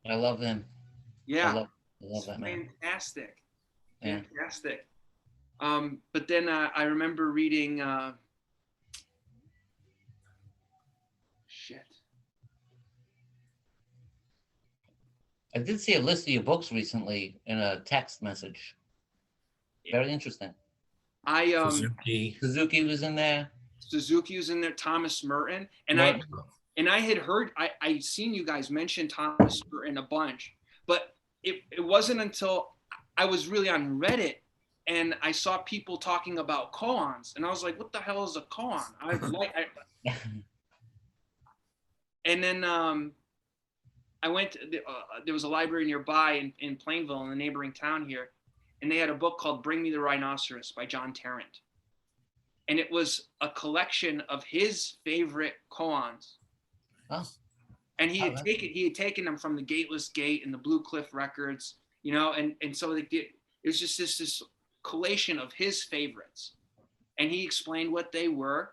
I love them. Yeah, I love that man. Fantastic. Yeah. Fantastic. But then I remember reading I did see a list of your books recently in a text message. Very interesting. Suzuki was in there. Suzuki was in there. Thomas Merton, and I had heard, I'd seen you guys mention Thomas Merton a bunch, but it wasn't until I was really on Reddit and I saw people talking about koans, and I was like, what the hell is a koan? And then I went to there was a library nearby in Plainville, in the neighboring town here, and they had a book called Bring Me the Rhinoceros by John Tarrant. And it was a collection of his favorite koans. Oh. And he had taken them from the Gateless Gate and the Blue Cliff Records, and so It was just this collation of his favorites, and he explained what they were.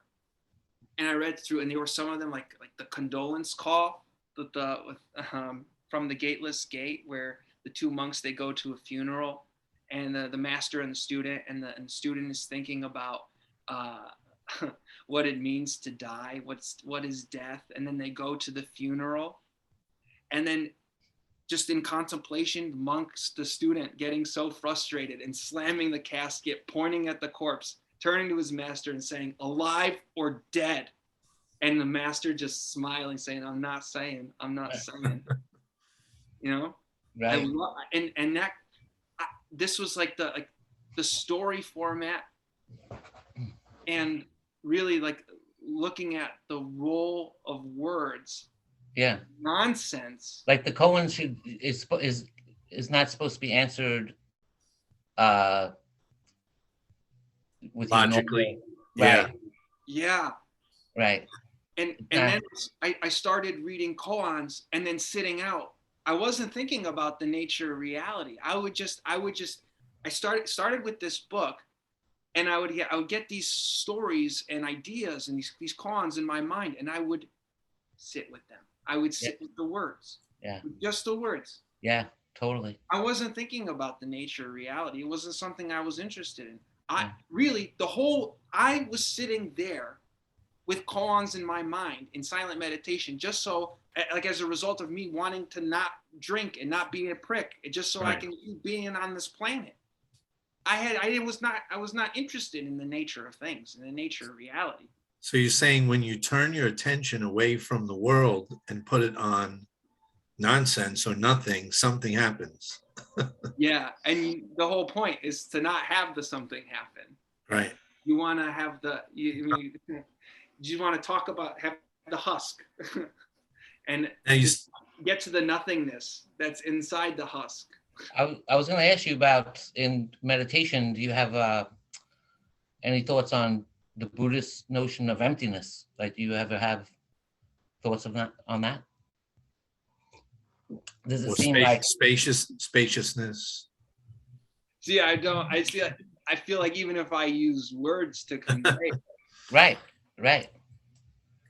And I read through, and there were some of them like the condolence call from the Gateless Gate, where the two monks, they go to a funeral, and the master and the student, and the student is thinking about what it means to die, what is death, and then they go to the funeral, and then just in contemplation, the student getting so frustrated and slamming the casket, pointing at the corpse, turning to his master and saying, "Alive or dead?" And the master just smiling, saying, I'm not saying. You know, Right. And that this was like the story format, and really like looking at the role of words. Yeah. Nonsense. Like the koan is not supposed to be answered with logically. Right. Yeah. Right. And then I started reading koans and then sitting out. I wasn't thinking about the nature of reality. I started with this book, and I would get these stories and ideas and these koans in my mind, and I would sit with them. I would sit with the words. Yeah. Just the words. Yeah, totally. I wasn't thinking about the nature of reality. It wasn't something I was interested in. I was sitting there with koans in my mind in silent meditation, just so, like, as a result of me wanting to not drink and not be a prick, just so I can keep being on this planet. I was not interested in the nature of things and the nature of reality. So you're saying when you turn your attention away from the world and put it on nonsense or nothing, something happens. Yeah, and the whole point is to not have the something happen. Right. You want to have you want to talk about, have the husk and just get to the nothingness that's inside the husk. I was going to ask you about, in meditation, do you have any thoughts on the Buddhist notion of emptiness? Like, do you ever have thoughts on that? Does it seem like spaciousness? See, I feel like even if I use words to convey right.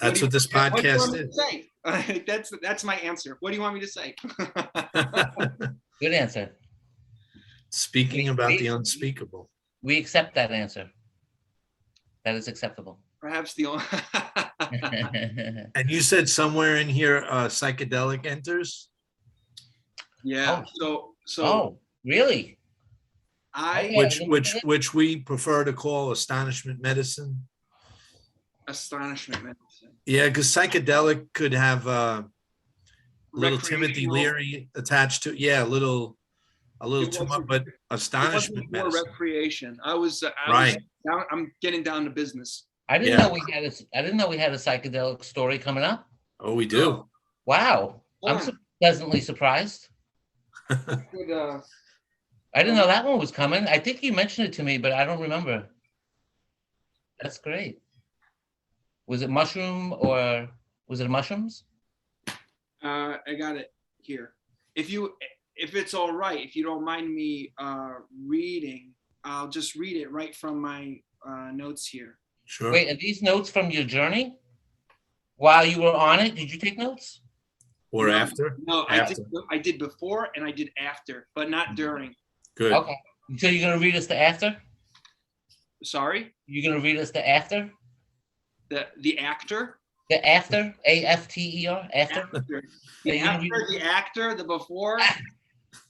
That's what this podcast is. That's my answer. What do you want me to say? Good answer. Speaking about the unspeakable. We accept that answer. That is acceptable. Perhaps the only. And you said somewhere in here, psychedelic enters. Yeah. Oh. So. Oh, really? Which we prefer to call astonishment medicine. Astonishment medicine. Yeah, because psychedelic could have a little Timothy Leary attached to. Yeah, a little too much, but astonishment more medicine. Recreation. I'm getting down to business. I didn't know we had a psychedelic story coming up. Oh, we do. Wow. I'm pleasantly surprised. I didn't know that one was coming. I think you mentioned it to me, but I don't remember. That's great. Was it mushroom or was it mushrooms? I got it here. If it's all right, if you don't mind me reading, I'll just read it right from my notes here. Sure. Wait, are these notes from your journey? While you were on it, did you take notes? Or after? No, after. I did before and I did after, but not during. Good. Okay. So you're going to read us the after? Sorry? You're going to read us the after? The actor? The after? A-F-T-E-R? After? The actor, the before?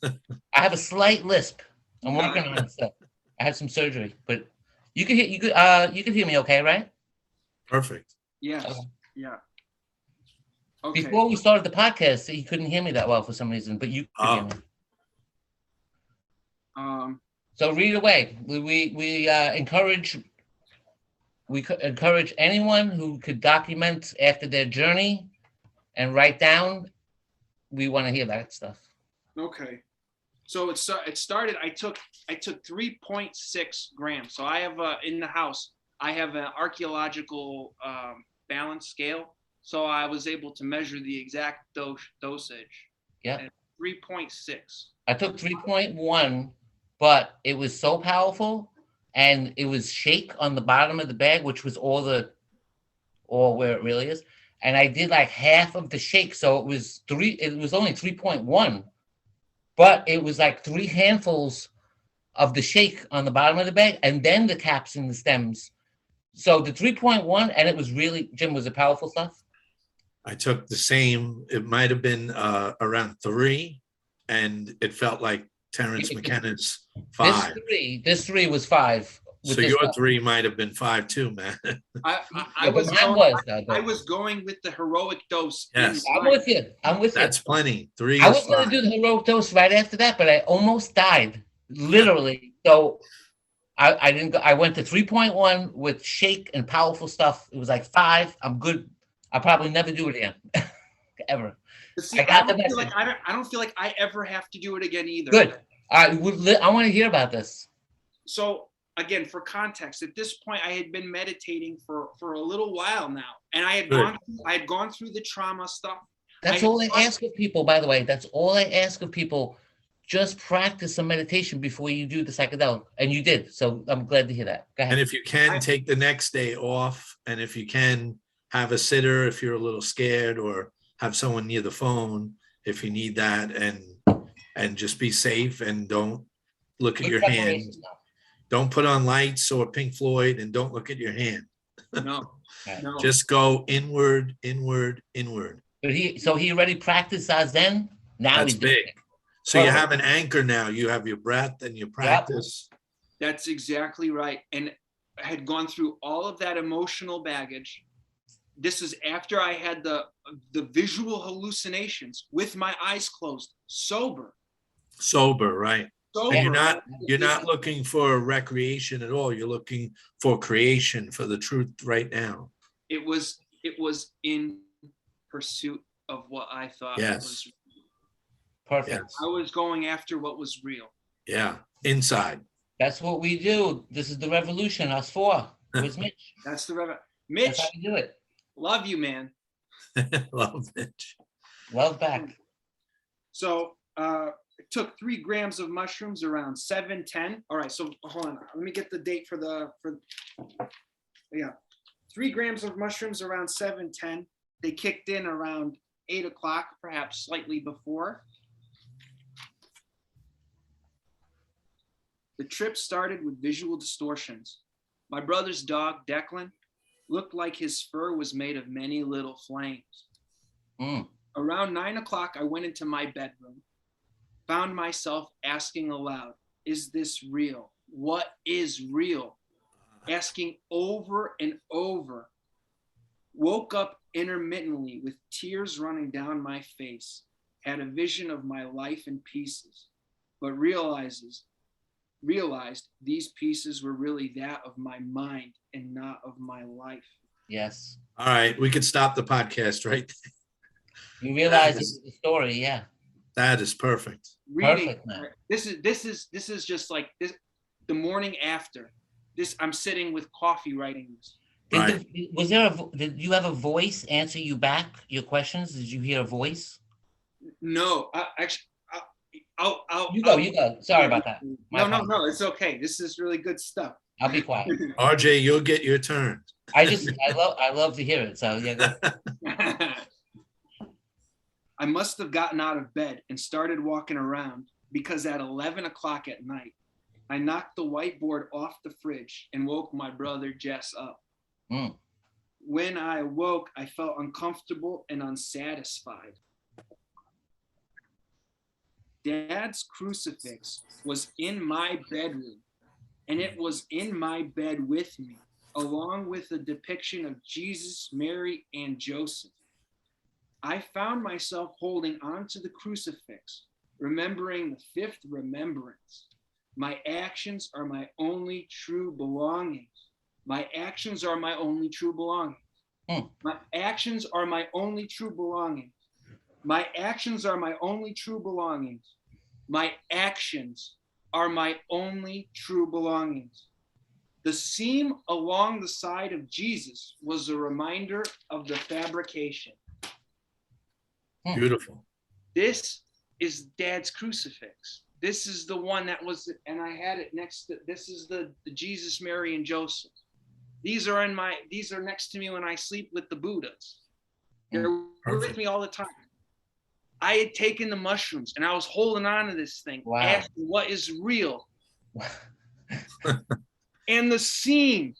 I have a slight lisp. I'm working on stuff. I had some surgery, but you can hear me okay, right? Perfect. Yes. Okay. Yeah. Okay. Before we started the podcast, he couldn't hear me that well for some reason, but you could hear me. So read away. We encourage anyone who could document after their journey and write down. We want to hear that stuff. Okay. So it started. I took 3.6 grams. So I have in the house. I have an archaeological balance scale. So I was able to measure the exact dosage. Yeah. 3.6. I took 3.1 but it was so powerful, and it was shake on the bottom of the bag, which was all where it really is. And I did like half of the shake, so it was only 3.1, but it was like 3 handfuls of the shake on the bottom of the bag, and then the caps and the stems. So the 3.1, and it was really, Jim, was it powerful stuff? I took the same. It might have been around 3, and it felt like Terrence McKenna's 5. This three was 5. So your 3 might have been 5 too, man. I was going with the heroic dose. Yes. I'm with you. That's plenty. 3 I is was going fine. to do the heroic dose right after that, but I almost died, literally. So I didn't go. I went to 3.1 with shake and powerful stuff. It was like 5. I'm good. I'll probably never do it again, ever. See, I don't feel like I ever have to do it again either. Good. I want to hear about this. So again, for context, at this point, I had been meditating for a little while now, and I had gone through the trauma stuff. That's all I ask of people, by the way. That's all I ask of people. Just practice some meditation before you do the psychedelic, and you did. So I'm glad to hear that. Go ahead. And if you can, take the next day off, and if you can, have a sitter if you're a little scared, or have someone near the phone if you need that, and just be safe, and don't look at your hand. Don't put on lights or Pink Floyd, and don't look at your hand. No. Just go inward, inward, inward. But he already practiced Zen. Now That's he's big. So you have an anchor now. You have your breath and your practice. Yep. That's exactly right. And I had gone through all of that emotional baggage. This is after I had the visual hallucinations with my eyes closed, sober. Sober, right? Sober. And you're not looking for recreation at all. You're looking for creation, for the truth right now. It was in pursuit of what I thought was perfect. Yes. I was going after what was real. Yeah, inside. That's what we do. This is the revolution. Us 4. Where's Mitch? That's the revolution. Mitch, that's how we do it. Love you, man. Love Mitch. Love back. So it took 3 grams of mushrooms around 7:10. All right, so hold on. Let me get the date for 3 grams of mushrooms around 7:10. They kicked in around 8 o'clock, perhaps slightly before. The trip started with visual distortions. My brother's dog, Declan, looked like his fur was made of many little flames. Around 9 o'clock, I went into my bedroom, found myself asking aloud, is this real? What is real? Asking over and over. Woke up intermittently with tears running down my face, had a vision of my life in pieces, but realized these pieces were really that of my mind and not of my life. Yes. All right, we could stop the podcast right there. You realize this is the story, yeah. That is perfect. Perfect, man. This is just like this. The morning after this, I'm sitting with coffee writing this. Did you have a voice answer you back your questions? Did you hear a voice? No, actually. You go. Sorry about that. No, it's okay. This is really good stuff. I'll be quiet. RJ, you'll get your turn. I love to hear it. So yeah, go. I must have gotten out of bed and started walking around because at 11 o'clock at night, I knocked the whiteboard off the fridge and woke my brother Jess up. When I awoke, I felt uncomfortable and unsatisfied. Dad's crucifix was in my bedroom, and it was in my bed with me, along with a depiction of Jesus, Mary, and Joseph. I found myself holding onto the crucifix, remembering the 5th remembrance. My actions are my only true belongings. My actions are my only true belongings. My actions are my only true belongings. My actions are my only true belongings. My actions are my only true belongings. The seam along the side of Jesus was a reminder of the fabrication. Beautiful. This is Dad's crucifix. this is the one that was, and I had it next to, this is the Jesus, Mary, and Joseph. These are next to me when I sleep with the Buddhas. They're with me all the time. I had taken the mushrooms and I was holding on to this thing, asking what is real. And the scene,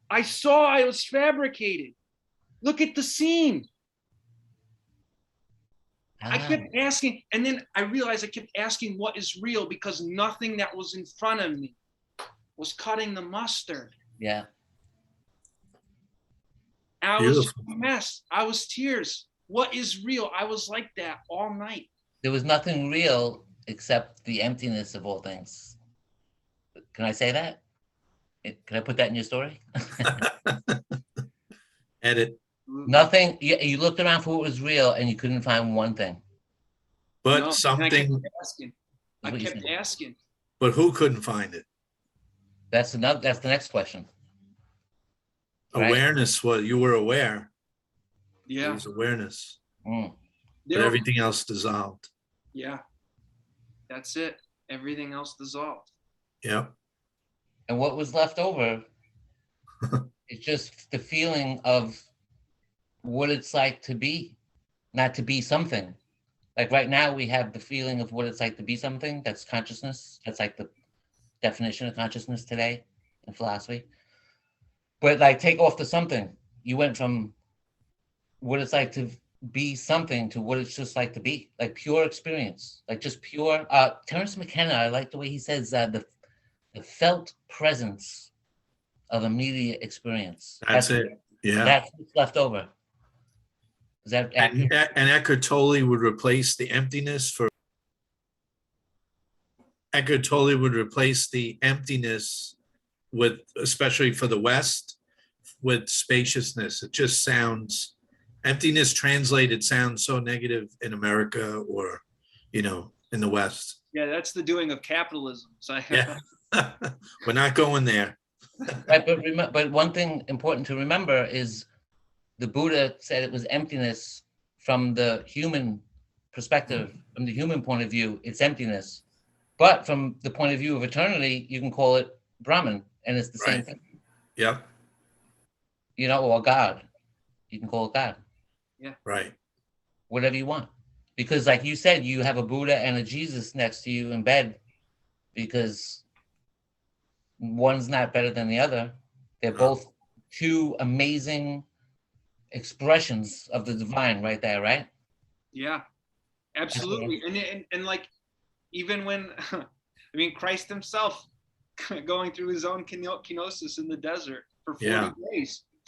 I saw I was fabricated. Look at the scene. I kept asking, and then I realized I kept asking what is real because nothing that was in front of me was cutting the mustard. Yeah. I was a mess. I was tears. What is real? I was like that all night. There was nothing real except the emptiness of all things. Can I say that? Can I put that in your story? Edit. Nothing. You looked around for what was real and you couldn't find one thing. But No, something. I kept asking. But who couldn't find it? That's the next question. Right? Awareness. Well, you were aware. Yeah. It was awareness. Mm. But everything else dissolved. Yeah. That's it. Everything else dissolved. Yeah. And what was left over is just the feeling of what it's like to be, not to be something. Like right now we have the feeling of what it's like to be something. That's consciousness. That's like the definition of consciousness today in philosophy. But like take off the something. You went from what it's like to be something to what it's just like to be, like pure experience, like just pure. Terence McKenna, I like the way he says the felt presence of immediate experience. That's it. Yeah. That's what's left over. Is that accurate? And Eckhart Tolle would replace the emptiness for. Eckhart Tolle would replace the emptiness with, especially for the West, with spaciousness. It just sounds, emptiness translated sounds so negative in America or, in the West. Yeah, that's the doing of capitalism. So Yeah. We're not going there. Right, but one thing important to remember is the Buddha said it was emptiness from the human perspective, from the human point of view, it's emptiness. But from the point of view of eternity, you can call it Brahman, and it's the same thing. Yep. Or God. You can call it God. Yeah. Right. Whatever you want. Because like you said, you have a Buddha and a Jesus next to you in bed because one's not better than the other. They're both two amazing expressions of the divine right there, right? Yeah, absolutely. And like, even when, Christ himself going through his own kenosis in the desert for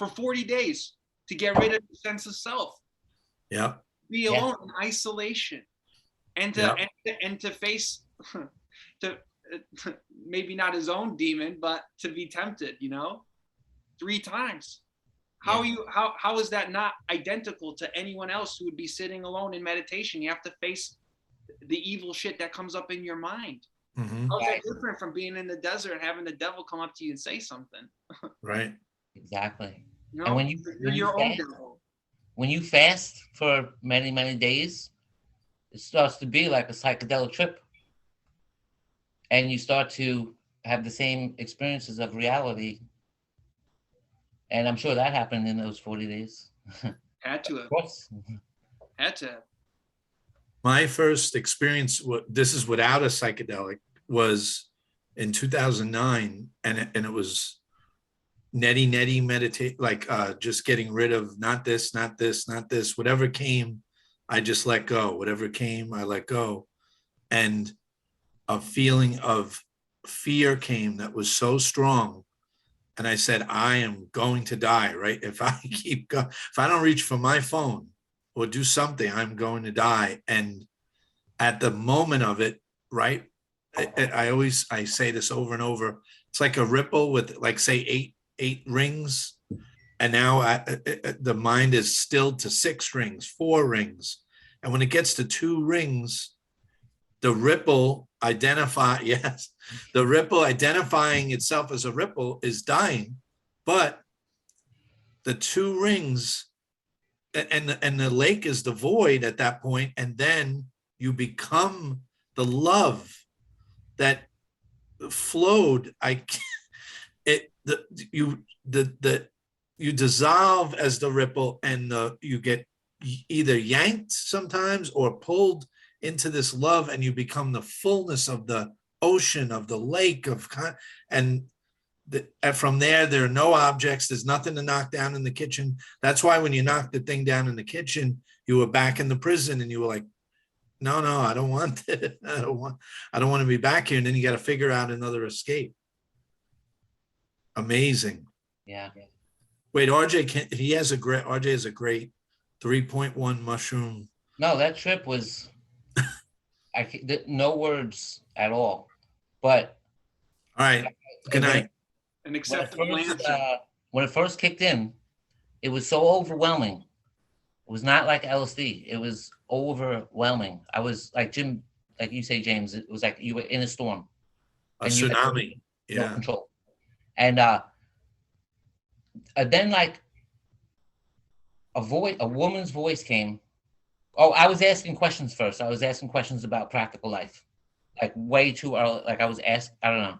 40 days to get rid of the sense of self. Yeah. Be alone in isolation and to face maybe not his own demon, but to be tempted, 3 times. How is that not identical to anyone else who would be sitting alone in meditation? You have to face the evil shit that comes up in your mind. Mm-hmm. How's that different from being in the desert and having the devil come up to you and say something? Right. Exactly. No, And when you fast for many, many days, it starts to be like a psychedelic trip. And you start to have the same experiences of reality. And I'm sure that happened in those 40 days. Had to have. Of course. Had to have. My first experience, this is without a psychedelic, was in 2009. And it was neti meditate, like just getting rid of not this, whatever came, I just let go. Whatever came, I let go. And a feeling of fear came that was so strong. And I said, I am going to die, right? If I if I don't reach for my phone or do something, I'm going to die. And at the moment of it, right? I say this over and over. It's like a ripple with, like, say, eight rings. And now the mind is stilled to 6 rings, 4 rings. And when it gets to 2 rings, the ripple identifying itself as a ripple is dying, but the 2 rings and the lake is the void at that point, and then you become the love that flowed. You dissolve as the ripple, and you get either yanked sometimes or pulled into this love, and you become the fullness of the ocean, of the lake, and from there are no objects. There's nothing to knock down in the kitchen. That's why when you knocked the thing down in the kitchen, you were back in the prison, and you were like, no, I don't want it. I don't want to be back here. And then you got to figure out another escape. Amazing. Yeah. Wait, RJ has a great 3.1 mushroom. No, that trip was, no words at all. But all right, good night. An acceptable answer. When it first kicked in, it was so overwhelming. It was not like LSD. It was overwhelming. I was like you say, James, it was like you were in a storm. A tsunami. No control. And then like a woman's voice came. Oh, I was asking questions first. I was asking questions about practical life, like way too early. Like I was asked, I don't know.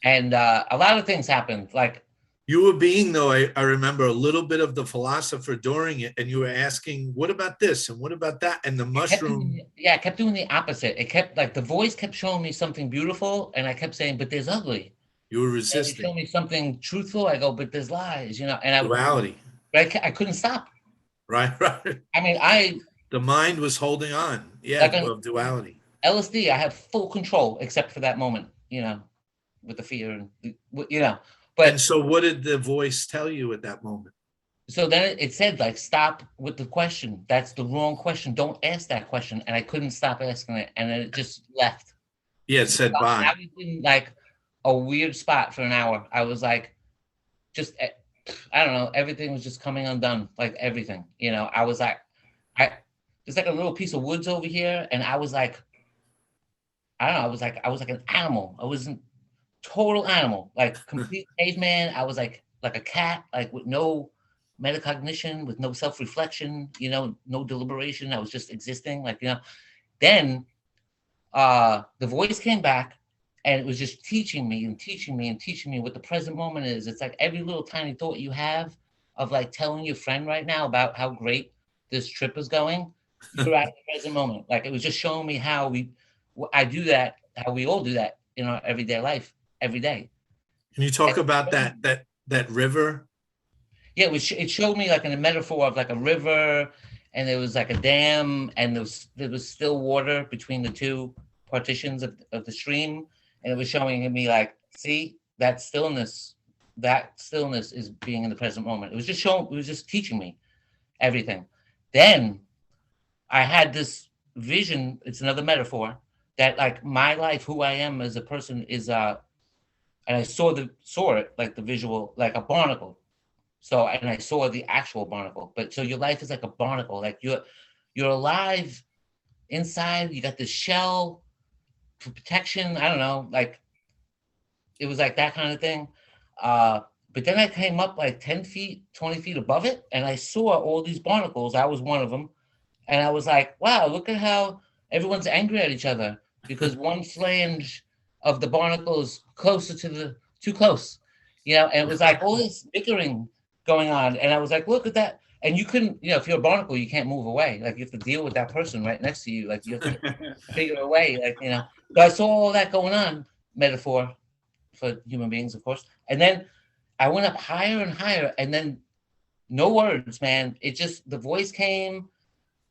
And a lot of things happened. Like you were being, though, I remember a little bit of the philosopher during it, and you were asking, what about this and what about that? And the mushroom. I kept doing the opposite. It kept like the voice kept showing me something beautiful, and I kept saying, but there's ugly. You were resisting. Show me something truthful. I go, but there's lies, and duality. I couldn't stop. Right. I mean, the mind was holding on. Yeah, of duality. LSD, I have full control except for that moment, with the fear and But and so, what did the voice tell you at that moment? So then it said, like, stop with the question. That's the wrong question. Don't ask that question. And I couldn't stop asking it, and then it just left. Yeah, it said bye. I was in like a weird spot for an hour. I was like, I don't know. Everything was just coming undone, like everything. I was like, there's like a little piece of woods over here, and I was like, I don't know. I was like an animal. I wasn't total animal, like complete caveman. I was like a cat, like with no metacognition, with no self-reflection, no deliberation. I was just existing, Then the voice came back, and it was just teaching me what the present moment is. It's like every little tiny thought you have of like telling your friend right now about how great this trip is going. You're at the present moment. Like it was just showing me how I do that, how we all do that in our everyday life, every day. Can you talk about that river? Yeah, it showed me like in a metaphor of like a river, and there was like a dam, and there was still water between the two partitions of the stream, and it was showing me like, see, that stillness is being in the present moment. It was just teaching me everything. Then I had this vision. It's another metaphor that like my life, who I am as a person is and I saw it like the visual, like a barnacle. So, and I saw the actual barnacle. But so your life is like a barnacle, like you're alive inside. You got this shell for protection. I don't know, like it was like that kind of thing. But then I came up like 10 feet, 20 feet above it, and I saw all these barnacles. I was one of them. And I was like, wow, look at how everyone's angry at each other because one flange of the barnacle is too close, and it was like all this bickering going on. And I was like, look at that. And you couldn't, if you're a barnacle, you can't move away. Like you have to deal with that person right next to you. Like you have to figure a way, So I saw all that going on, metaphor for human beings, of course. And then I went up higher and higher, and then no words, man. It just, the voice came.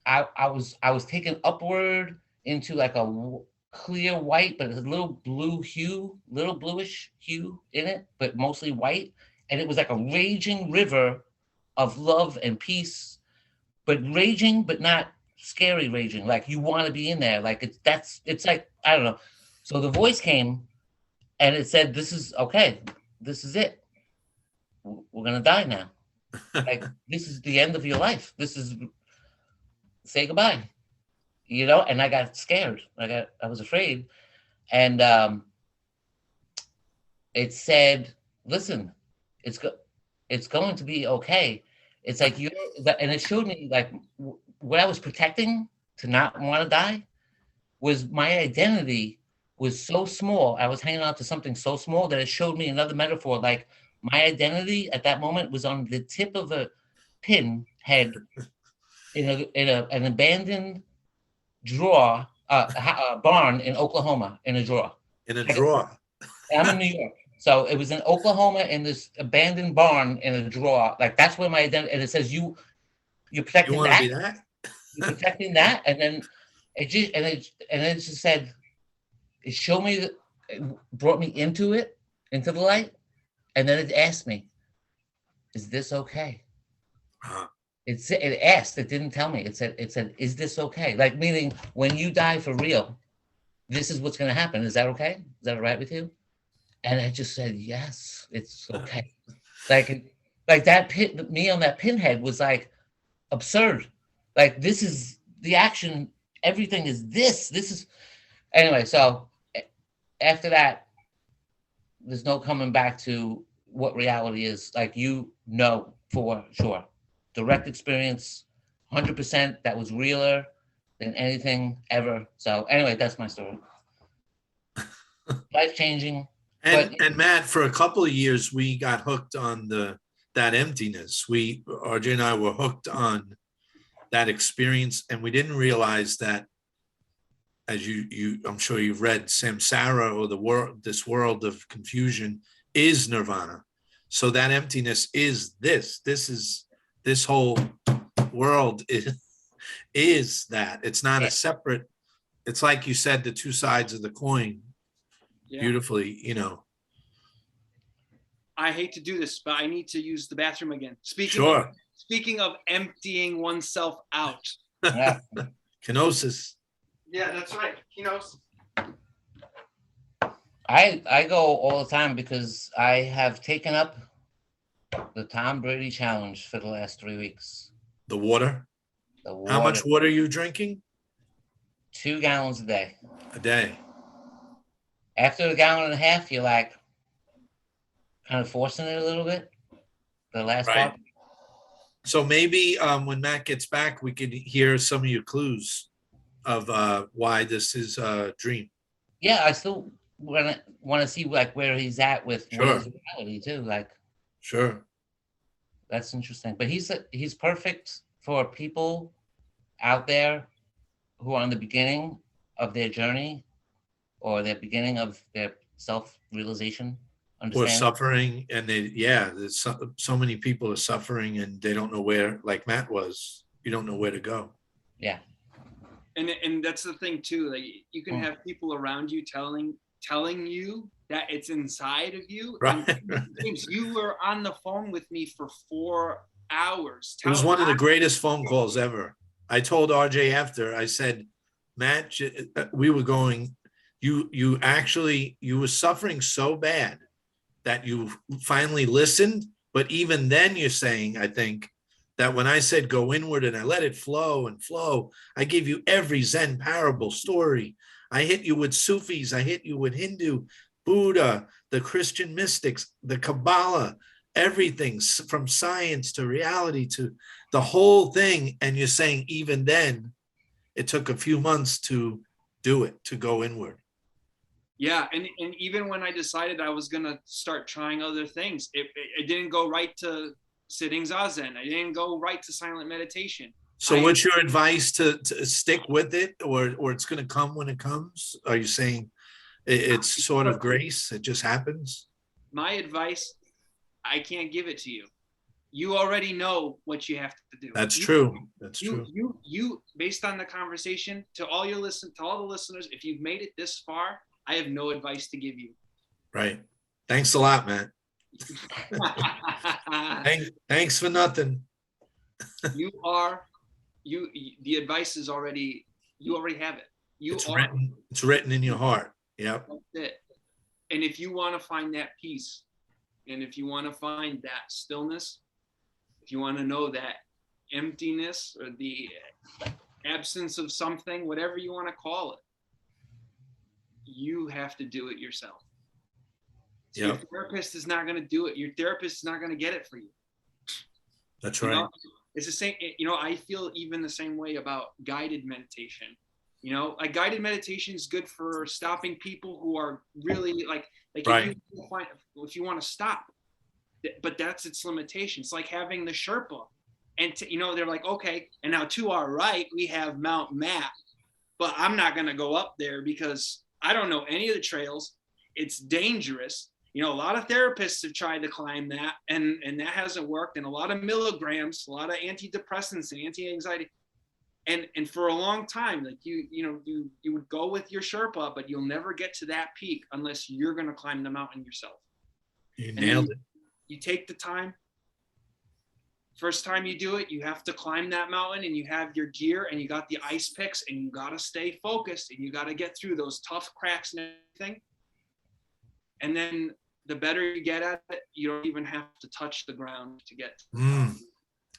I was taken upward into like a clear white, but a little bluish hue in it, but mostly white. And it was like a raging river of love and peace, but raging, but not scary raging. Like you want to be in there. Like it's like, I don't know. So the voice came and it said, this is okay. This is it. We're going to die now. Like, this is the end of your life. Say goodbye, and I got scared. I was afraid. And it said, listen, it's going to be okay. It's like and it showed me like what I was protecting to not want to die. was my identity was so small. I was hanging on to something so small that it showed me another metaphor. Like my identity at that moment was on the tip of a pin head in an abandoned drawer, barn in Oklahoma, in a drawer. In a drawer. I'm in New York. So it was in Oklahoma in this abandoned barn in a drawer. Like that's where my identity, and it says you're You protecting want to that. be that? You're protecting that. And then it just said, it showed me that it brought me into the light. And then it asked me, is this okay? It asked, it didn't tell me. It said, is this okay? Like meaning when you die for real, this is what's going to happen. Is that okay? Is that all right with you? And I just said, yes, it's okay. Like that me on that pinhead was like absurd. Like this is the action. Everything is this. This is anyway. So after that, there's no coming back to what reality is. Like for sure, direct experience, 100%. That was realer than anything ever. So anyway, that's my story. Life changing. And Matt, for a couple of years, we got hooked on that emptiness. RJ and I were hooked on that experience, and we didn't realize that, as I'm sure you've read, samsara, or this world of confusion, is nirvana. So that emptiness is this. This whole world is that. It's not a separate. It's like you said, the two sides of the coin. Yeah. Beautifully, I hate to do this, but I need to use the bathroom again. Speaking of emptying oneself out. Yeah. Kenosis. Yeah, that's right. Kenosis. I go all the time because I have taken up the Tom Brady challenge for the last 3 weeks. The water? How much water are you drinking? 2 gallons a day. A day. After a gallon and a half, you're like kind of forcing it a little bit. The last part. So maybe when Matt gets back, we could hear some of your clues of why this is a dream. Yeah, I still want to see like where he's at with reality too. Like, sure, that's interesting. But he's perfect for people out there who are on the beginning of their journey, or their beginning of their self-realization, or suffering, and there's so many people are suffering and they don't know where, like Matt was, you don't know where to go. Yeah. And that's the thing too, like you can have people around you telling you that it's inside of you. Right. James, you were on the phone with me for 4 hours. It was one of the greatest phone calls ever. I told RJ after, I said, Matt, we were going, you were suffering so bad that you finally listened. But even then you're saying, I think, that when I said go inward and I let it flow and flow, I gave you every Zen parable story. I hit you with Sufis. I hit you with Hindu, Buddha, the Christian mystics, the Kabbalah, everything from science to reality to the whole thing. And you're saying even then, it took a few months to do it, to go inward. Yeah, and even when I decided I was going to start trying other things, it didn't go right to sitting zazen. I didn't go right to silent meditation. So what's your advice to stick with it, or it's going to come when it comes? Are you saying it's sort of grace? It just happens? My advice, I can't give it to you. You already know what you have to do. That's true. That's true. You, based on the conversation, to all the listeners, if you've made it this far, I have no advice to give you. Right. Thanks a lot, man. Thanks for nothing. The advice is already, you already have it. It's written in your heart. Yep. That's it. And if you want to find that peace, and if you want to find that stillness, if you want to know that emptiness or the absence of something, whatever you want to call it, you have to do it yourself. So your therapist is not going to do it. Your therapist is not going to get it for you. That's right. It's the same. I feel even the same way about guided meditation. You know, like guided meditation is good for stopping people who are really like Right. if you want to stop, but that's its limitation. It's like having the Sherpa, and you know, they're like, okay, and now to our right we have Mount Matt, but I'm not going to go up there because I don't know any of the trails. It's dangerous. You know, a lot of therapists have tried to climb that, and that hasn't worked. And a lot of milligrams, a lot of antidepressants and anti-anxiety. And for a long time, like you would go with your Sherpa, but you'll never get to that peak unless you're going to climb the mountain yourself. You nailed it. You take the time. First time you do it, you have to climb that mountain, and you have your gear, and you got the ice picks, and you got to stay focused, and you got to get through those tough cracks and everything. And then the better you get at it, you don't even have to touch the ground to get to the top.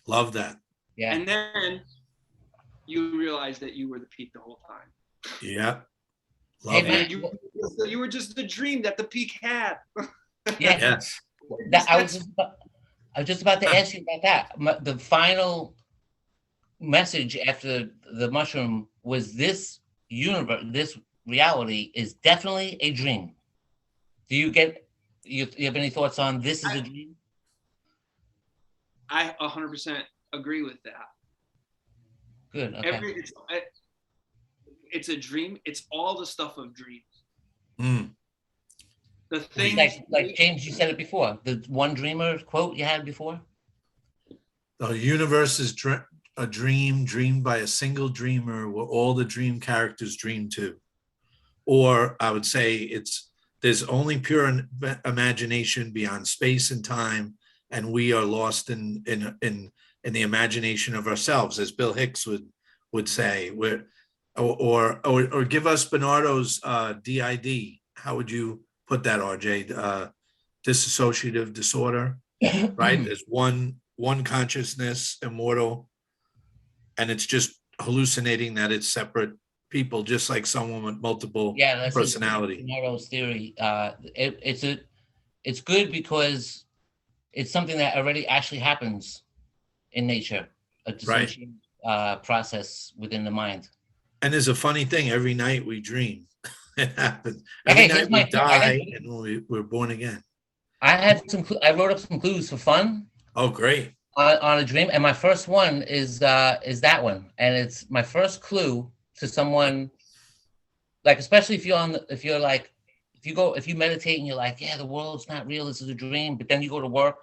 Love that. Yeah. And then you realize that you were the peak the whole time. Yeah. Love Hey, it. And you were just the dream that the peak had. Yeah. Yes. I was just about to ask you about that. The final message after the mushroom was this universe, this reality is definitely a dream. Do you have any thoughts on this is a dream? I 100% agree with that. Good. Okay. It's a dream. It's all the stuff of dreams. Mm. The thing, like James, you said it before. The one dreamer quote you had before. The universe is a dream dreamed by a single dreamer, where all the dream characters dream too. Or I would say there's only pure imagination beyond space and time, and we are lost in the imagination of ourselves, as Bill Hicks would say. Or give us Bernardo's DID. How would you put that, RJ? Dissociative disorder, right? There's one consciousness, immortal, and it's just hallucinating that it's separate people, just like someone with multiple personality. Bernardo's theory. It's good because it's something that already actually happens in nature, a dissociative process within the mind. And there's a funny thing, every night we dream. It happens. Every night we die and we're born again. I wrote up some clues for fun. Oh, great. On a dream. And my first one is that one. And it's my first clue to someone, like, especially if you meditate and you're like, yeah, the world's not real, this is a dream. But then you go to work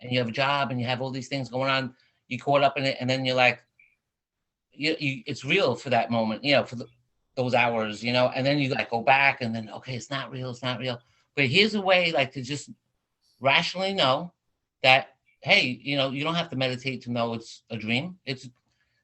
and you have a job and you have all these things going on, you caught up in it, and then you're like, it's real for that moment, for those hours, and then you like go back and then, okay, it's not real. But here's a way, like, to just rationally know that, hey, you don't have to meditate to know it's a dream.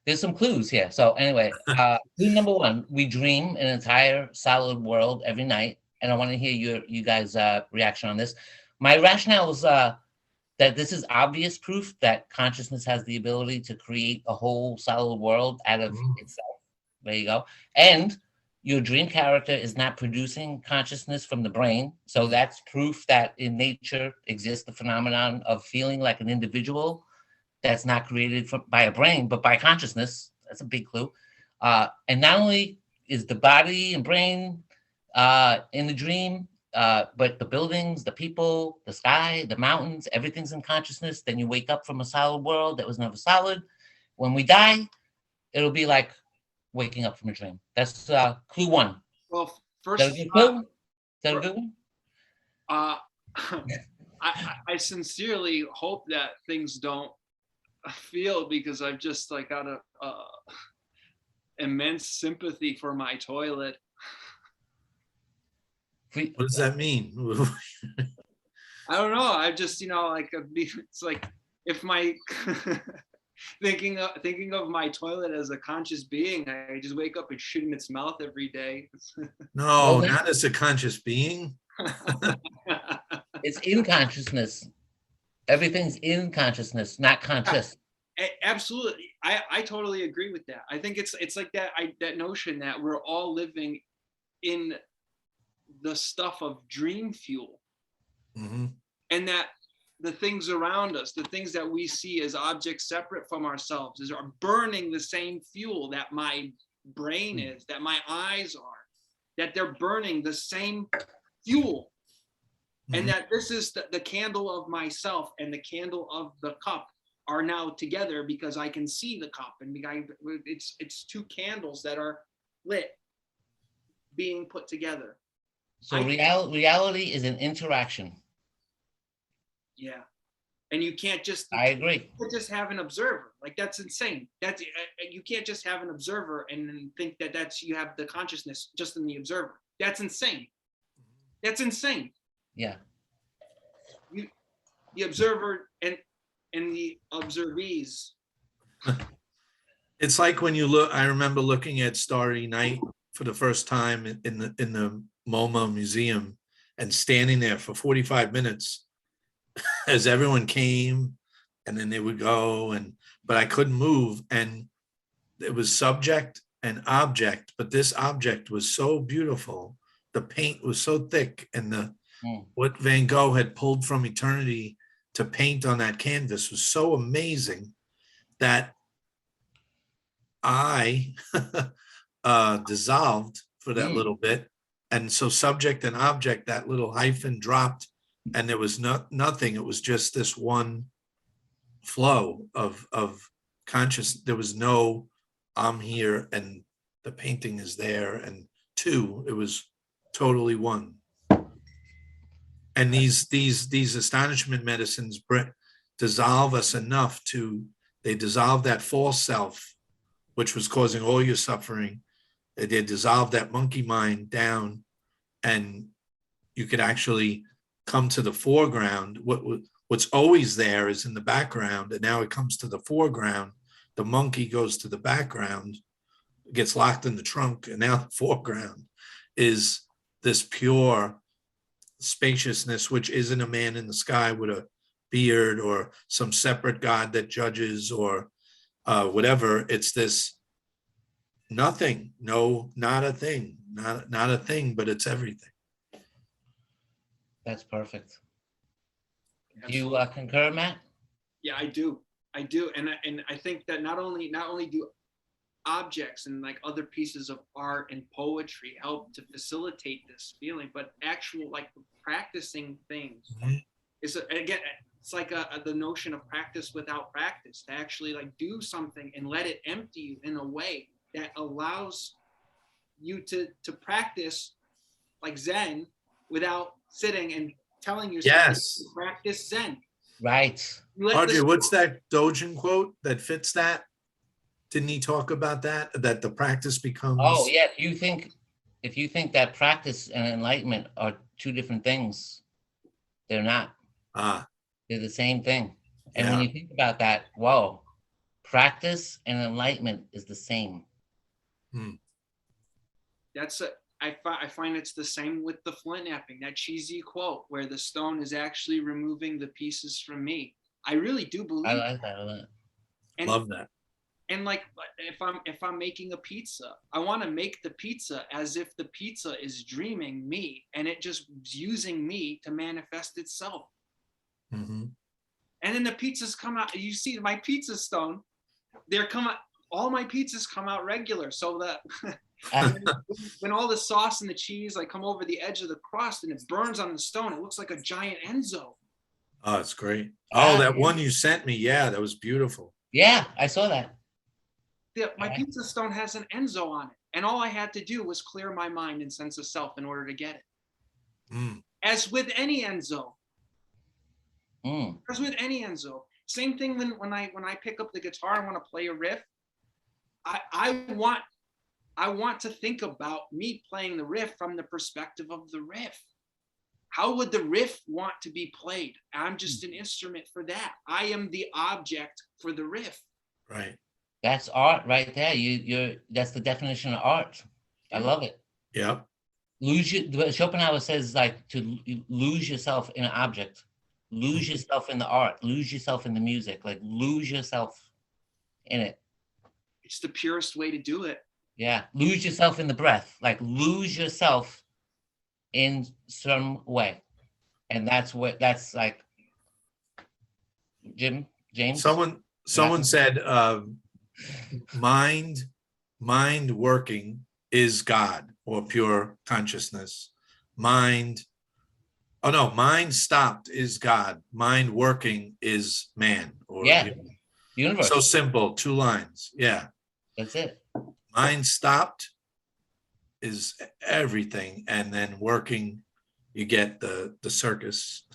There's some clues here. So anyway, clue number one: we dream an entire solid world every night, and I want to hear you guys' reaction on this. My rationale was that this is obvious proof that consciousness has the ability to create a whole solid world out of itself. There you go. And your dream character is not producing consciousness from the brain. So that's proof that in nature exists the phenomenon of feeling like an individual that's not created by a brain, but by consciousness. That's a big clue. And not only is the body and brain in the dream, but the buildings, the people, the sky, the mountains, everything's in consciousness. Then you wake up from a solid world that was never solid. When we die, it'll be like waking up from a dream. That's clue one. Well, first, is that a good one? I sincerely hope that things don't feel, because I've just like got a immense sympathy for my toilet. What does that mean? I don't know. I just, it's like if my thinking of my toilet as a conscious being, I just wake up and shit in its mouth every day. No, not as a conscious being. It's in consciousness. Everything's in consciousness, not conscious. Absolutely. I totally agree with that. I think it's like that notion that we're all living in the stuff of dream fuel. Mm-hmm. And that the things around us, the things that we see as objects separate from ourselves, are burning the same fuel that my brain is, that my eyes are, that they're burning the same fuel. And that this is the candle of myself and the candle of the cup are now together because I can see the cup, and it's two candles that are lit, being put together. So reality is an interaction. Yeah, and you can't just. I agree. You can't just have an observer. Like, that's insane. That's you can't just have an observer and then think that you have the consciousness just in the observer. That's insane. That's insane. Yeah. The observer and the observees. It's like when you look, I remember looking at Starry Night for the first time in the MoMA Museum and standing there for 45 minutes as everyone came and then they would go, but I couldn't move, and it was subject and object, but this object was so beautiful. The paint was so thick, and what Van Gogh had pulled from eternity to paint on that canvas was so amazing that I dissolved for that little bit. And so subject and object, that little hyphen dropped, and there was nothing. It was just this one flow of consciousness. There was no I'm here and the painting is there, and two, it was totally one. And these astonishment medicines dissolve us enough they dissolve that false self, which was causing all your suffering. They dissolve that monkey mind down, and you could actually come to the foreground. What's always there is in the background, and now it comes to the foreground. The monkey goes to the background, gets locked in the trunk, and now the foreground is this pure spaciousness, which isn't a man in the sky with a beard or some separate God that judges or whatever. It's this nothing, not a thing, not a thing, but it's everything. That's perfect. Do you concur, Matt? Yeah, I do, and I think that not only do objects and like other pieces of art and poetry help to facilitate this feeling, but actual like practicing things is again, it's like the notion of practice without practice, to actually like do something and let it empty you in a way that allows you to practice like Zen without sitting and telling yourself to practice Zen. Right. RJ, what's that Dogen quote that fits that? Didn't he talk about that the practice becomes? Oh yeah, if you think that practice and enlightenment are two different things, they're not. They're the same thing. And when you think about that, whoa, practice and enlightenment is the same. I find it's the same with the flint napping, that cheesy quote where the stone is actually removing the pieces from me. I really do believe. I like that a lot. Love that. And like, if I'm making a pizza, I want to make the pizza as if the pizza is dreaming me and it just using me to manifest itself. Mm-hmm. And then the pizzas come out. You see my pizza stone. All my pizzas come out regular, so that when all the sauce and the cheese like come over the edge of the crust and it burns on the stone, it looks like a giant Enzo. Oh, it's great. Oh, that one you sent me. Yeah, that was beautiful. Yeah, I saw that. My pizza stone has an Enzo on it, and all I had to do was clear my mind and sense of self in order to get it. As with any Enzo. As with any Enzo. Same thing when I pick up the guitar and want to play a riff. I want to think about me playing the riff from the perspective of the riff. How would the riff want to be played? I'm just an instrument for that. I am the object for the riff. Right. That's art right there. That's the definition of art. I love it. Yeah. Schopenhauer says like to lose yourself in an object, lose yourself in the art, lose yourself in the music, like lose yourself in it. It's the purest way to do it. Yeah. Lose yourself in the breath, like lose yourself in some way. And that's like James. Someone said mind mind working is God or pure consciousness. Mind stopped is God. Mind working is man. Or Yeah. Universe. so simple, 2 lines. Yeah. That's it. Mind stopped is everything, and then working, you get the circus.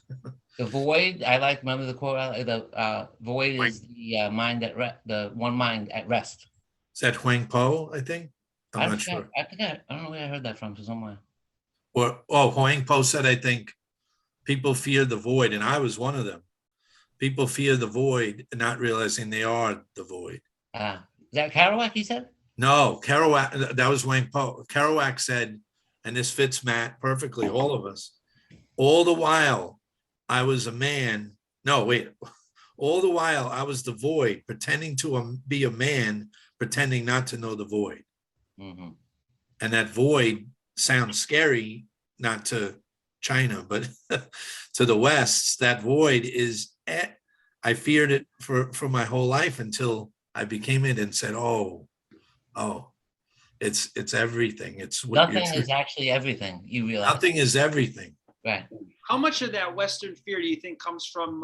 The void, I like, remember the quote, the void is the mind the one mind at rest. Is that Huang Po, I think? I'm not forgot- sure. I don't know where I heard that from somewhere. Or, Huang Po said, I think, people fear the void, and I was one of them. People fear the void, not realizing they are the void. Is that Kerouac, he said? No, Kerouac, that was Wayne Poe. Kerouac said, and this fits Matt perfectly, all of us, all the while I was a man. No, wait. All the while I was the void, pretending to be a man, pretending not to know the void. Mm-hmm. And that void sounds scary, not to China, but to the West. That void is, I feared it for my whole life until I became it and said, oh, it's everything. It's what Nothing is actually everything, you realize. Nothing is everything. Right. How much of that Western fear do you think comes from